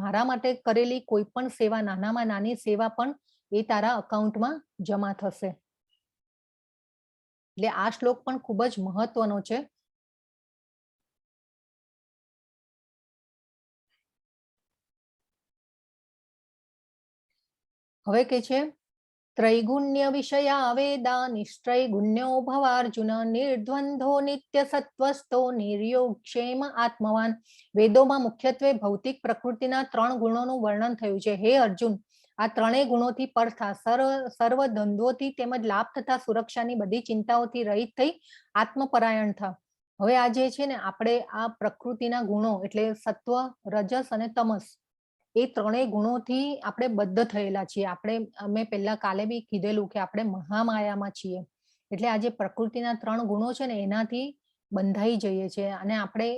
મારા માટે કરેલી કોઈ પણ સેવા, નાનામાં નાની સેવા પણ એ તારા અકાઉન્ટમાં જમા થશે. એટલે આ શ્લોક પણ ખૂબ જ મહત્વનો છે. હવે કે છે ત્રૈગુણ્ય વિષયા વેદા નિષ્ટ્રૈગુણ્યો ભવાર્જુન નિર્દ્વંદ્વો નિત્ય સત્વસ્તો નિર્યોગક્ષેમ આત્મવાન. વેદોમાં મુખ્યત્વે ભૌતિક પ્રકૃતિના 3 ગુણોનું વર્ણન થયું છે. હે અર્જુન, આ 3 ગુણોથી પર થા, સર્વ દ્વંદ્વોથી તેમજ લાભ તથા સુરક્ષાની બધી ચિંતાઓથી રહિત થઈ આત્મપરાયણ થા. હવે આ જે છે ને આપણે આ પ્રકૃતિના ગુણો એટલે સત્વ, રજસ અને તમસ, એ 3 ગુણોથી આપણે બદ્ધ થયેલા છીએ. અમે પહેલા કાલે બી કીધેલું કે આપણે મહામાયામાં છીએ. એટલે આ જે પ્રકૃતિના 3 ગુણો છે ને એનાથી બંધાઈ જઈએ છીએ અને આપણે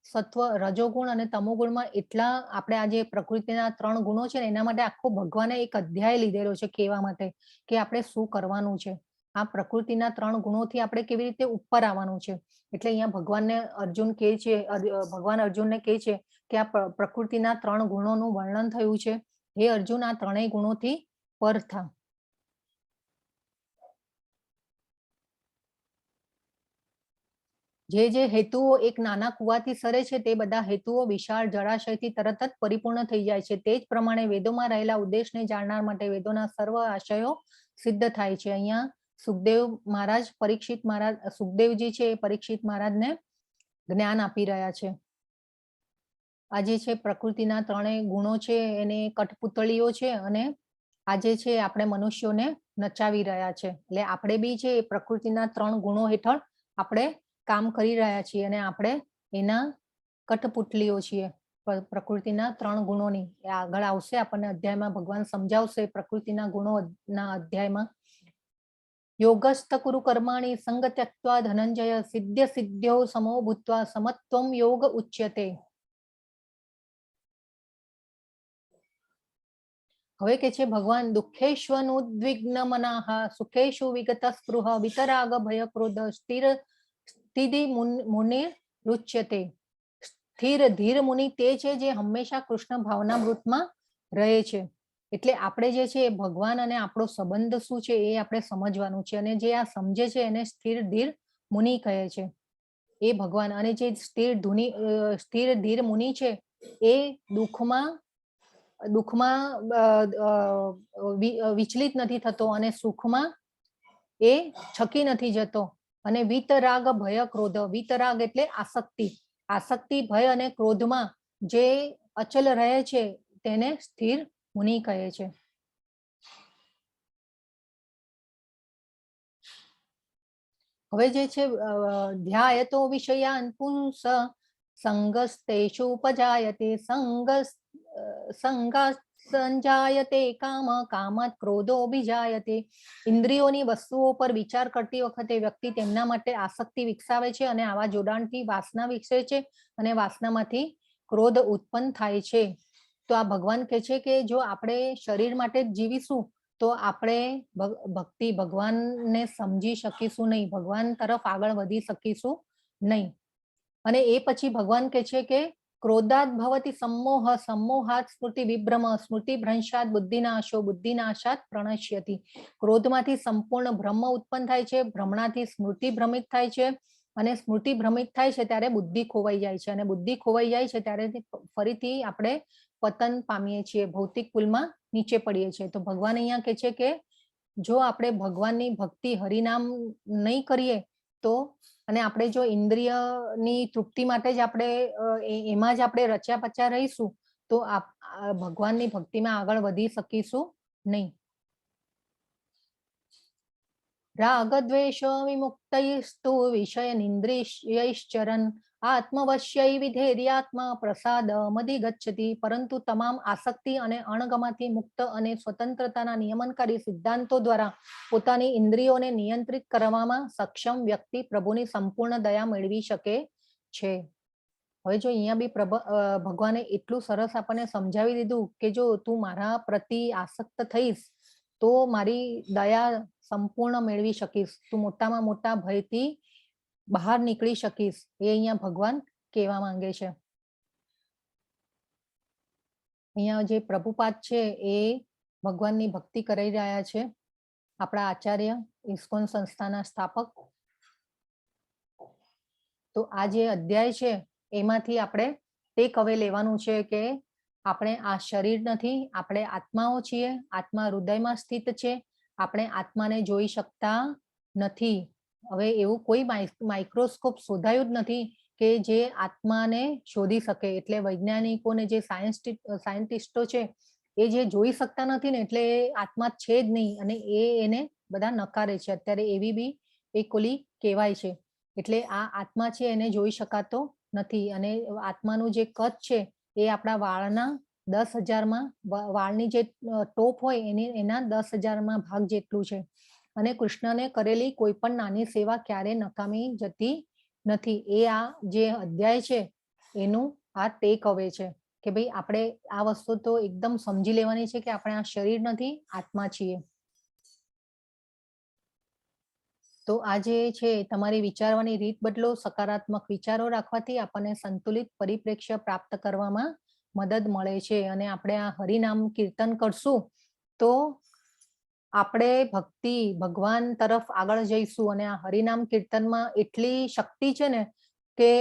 સત્વ, રજોગુણ અને તમોગુણમાં એટલા આપણે આ જે પ્રકૃતિના 3 ગુણો છે ને એના માટે આખો ભગવાને એક અધ્યાય લીધેલો છે કહેવા માટે કે આપણે શું કરવાનું છે. આ પ્રકૃતિના 3 ગુણોથી આપણે કેવી રીતે ઉપર આવવાનું છે. એટલે અહીંયા ભગવાન અર્જુનને કહે છે કે આ પ્રકૃતિના 3 ગુણોનું વર્ણન થયું છે. હે અર્જુન, આ 3 ગુણોથી પર થા. જે હેતુઓ એક નાના કુવાથી સરે છે તે બધા હેતુઓ વિશાળ જળાશયથી તરત જ પરિપૂર્ણ થઈ જાય છે. તે જ પ્રમાણે વેદોમાં રહેલા ઉદ્દેશને જાણનાર માટે વેદોના સર્વ આશયો સિદ્ધ થાય છે. અહીંયા સુખદેવ મહારાજ સુખદેવજી છે એ પરીક્ષિત મહારાજને જ્ઞાન આપી રહ્યા છે. આજે છે પ્રકૃતિના 3 ગુણો છે એને કઠપુતળીઓ છે અને આજે છે આપણે મનુષ્યોને નચાવી રહ્યા છે. એટલે આપણે બી છે એ પ્રકૃતિના 3 ગુણો હેઠળ આપણે કામ કરી રહ્યા છીએ અને આપણે એના કઠપુતળીઓ છીએ પ્રકૃતિના 3 ગુણોની. આગળ આવશે આપણને અધ્યાયમાં ભગવાન સમજાવશે પ્રકૃતિના ગુણોના અધ્યાયમાં. યોગસ્થ કુરુ કર્માણી સંગ ત્યક્ત્વા ધનંજય સિદ્ધ્ય સિદ્ધ્યો સમો ભૂત્વા સમત્વમ યોગ ઉચ્યતે. હવે કે છે ભગવાન દુઃખેષ્વનુદ્વિગ્ન મનાહ સુખેષુ વિગત સ્પૃહ વિતરાગ ભય ક્રોધ સ્થિર સ્થિતિ મુનિ રુચ્યતે. સ્થિર ધીર મુનિ તે છે જે હંમેશા કૃષ્ણ ભાવનામૃતમાં રહે છે. એટલે આપણે જે છે ભગવાન અને આપણો સંબંધ શું છે એ આપણે સમજવાનું છે અને જે આ સમજે છે એને સ્થિર ધીર મુનિ કહે છે એ ભગવાન. અને જે સ્થિર ધીર મુનિ છે એ દુઃખમાં વિચલિત નથી થતો અને સુખમાં એ છકી નથી જતો. અને વિતરાગ ભય ક્રોધ, વિતરાગ એટલે આસક્તિ ભય અને ક્રોધમાં જે અચલ રહે છે તેને સ્થિર મુનિ કહે છે. હવે જે છે ધ્યાયતો વિષયાન પુંસ સંગસ્તેષુ ઉપજાયતે સંજાયતે કામ કામાત ક્રોધો અભિજાયતે. ઇન્દ્રિયોની વસ્તુઓ પર વિચાર કરતી વખતે વ્યક્તિ તેમના માટે આસક્તિ વિકસાવે છે અને આવા જોડાણથી વાસના વિકસે છે અને વાસનામાંથી ક્રોધ ઉત્પન્ન થાય છે. તો આ ભગવાન કહે છે કે જો આપણે શરીર માટે જ જીવીશું તો આપણે ભગવાનને સમજી શકીશું નહીં, ભગવાન તરફ આગળ વધી શકીશું નહીં. અને એ પછી ભગવાન કહે છે કે ક્રોધાત ભવતિ सम्मोह सम्मोहात સ્મૃતિ વિભ્રમ સ્મૃતિ ભ્રંશાત બુદ્ધિનાશો બુદ્ધિનાશાત પ્રણશ્યતિ. ક્રોધમાંથી સંપૂર્ણ ભ્રમ ઉત્પન્ન થાય છે, ભ્રમણાથી સ્મૃતિ ભ્રમિત થાય છે અને સ્મૃતિ ભ્રમિત થાય છે ત્યારે બુદ્ધિ ખોવાઈ જાય છે અને બુદ્ધિ ખોવાઈ જાય છે ત્યારે ફરીથી આપણે પતન પામીએ છીએ, ભૌતિક કુલમાં નીચે પડીએ છીએ. તો ભગવાન અહીંયા કહે છે કે જો આપણે ભગવાનની ભક્તિ હરિનામ નહીં કરીએ તો અને આપણે જો ઇન્દ્રિયની તૃપ્તિ માટે જ આપણે એમાં જ આપણે રચ્યા પચ્યા રહીશું તો ભગવાનની ભક્તિમાં આગળ વધી શકીશું નહીં. રાગદ્વેષ વિમુક્તૈસ્તુ વિષયનિંદ્રિયૈશ્ચરન આત્મવશ્યૈ વિધેર્યાત્મા પ્રસાદ મધિગચ્છતિ. પરંતુ તમામ આસક્તિ અને અણગમાથી મુક્ત અને સ્વતંત્રતાના નિયમનકારી સિદ્ધાંતો દ્વારા પોતાની ઇન્દ્રિયોને નિયંત્રિત કરવામાં સક્ષમ વ્યક્તિ પ્રભુની સંપૂર્ણ દયા મેળવી શકે છે. હવે જો અહીંયા બી ભગવાને એટલું સરસ આપણને સમજાવી દીધું કે જો તું મારા પ્રતિ આસક્ત થઈશ તો મારી દયા સંપૂર્ણ મેળવી શકીશ, તું મોટામાં મોટા ભયથી બહાર નીકળી શકીશ, એ અહીંયા ભગવાન કહેવા માંગે છે. અહીંયા જે પ્રભુપાદ છે એ ભગવાનની ભક્તિ કરી રહ્યા છે, આપણા આચાર્ય ઇસ્કોન સંસ્થાના સ્થાપક. તો આ જે અધ્યાય છે એમાંથી આપણે ટેક અવે લેવાનું છે કે આપણે આ શરીર નથી, આપણે આત્માઓ છીએ, આત્મા હૃદયમાં સ્થિત છે, આપણે આત્માને જોઈ શકતા નથી. હવે એવું કોઈ માઇક્રોસ્કોપ શોધાયું જ નથી કે જે આત્માને શોધી શકે. એટલે વૈજ્ઞાનિકોને જે સાયન્ટિસ્ટો છે એ જે જોઈ શકતા નથી ને એટલે એ આત્મા છે જ નહીં અને એને બધા નકારે છે. અત્યારે એવી બી એક ઓલી કહેવાય છે. એટલે આ આત્મા છે એને જોઈ શકાતો નથી. અને આત્માનું જે કદ છે એ આપણા વાળના 10,000માં વાળની જે ટોપ હોય એના 10,000માં ભાગ જેટલું છે. અને કૃષ્ણને કરેલી કોઈ પણ નાની સેવા ક્યારે નકામી જતી નથી. એ આ જે અધ્યાય છે એનું આ ટેક અવે છે કે ભાઈ આપણે આ વસ્તુ તો એકદમ સમજી લેવાની છે કે આપણે આ શરીર નથી, આત્મા છીએ. તો આ જે છે તમારી વિચારવાની રીત બદલો, સકારાત્મક વિચારો રાખવાથી આપણને સંતુલિત પરિપ્રેક્ષ્ય પ્રાપ્ત કરવામાં મદદ મળે છે. અને આપણે આ હરિનામ કીર્તન કરશું તો આપણે ભક્તિ ભગવાન તરફ આગળ જઈશું. અને આ હરિનામ કીર્તનમાં એટલી શક્તિ છે ને કે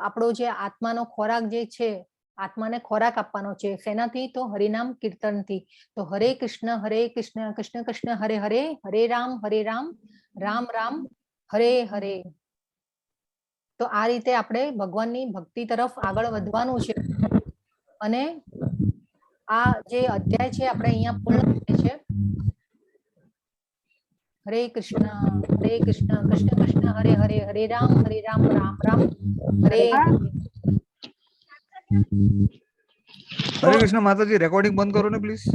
આપણો જે આત્માનો ખોરાક જે છે, આત્માને ખોરાક આપવાનો છે શેનાથી? તો હરિનામ કીર્તનથી. તો હરે કૃષ્ણ કૃષ્ણ કૃષ્ણ હરે હરે, હરે રામ રામ રામ હરે હરે. તો આ રીતે આપણે ભગવાનની ભક્તિ તરફ આગળ વધવાનું છે. અને આ જે અધ્યાય છે આપણે અહીંયા પૂર્ણ કરીએ છીએ. હરે કૃષ્ણ કૃષ્ણ કૃષ્ણ હરે હરે, હરે રામ રામ રામ હરે હરે. હરે કૃષ્ણ માતાજી, રેકોર્ડિંગ બંધ કરો ને પ્લીઝ.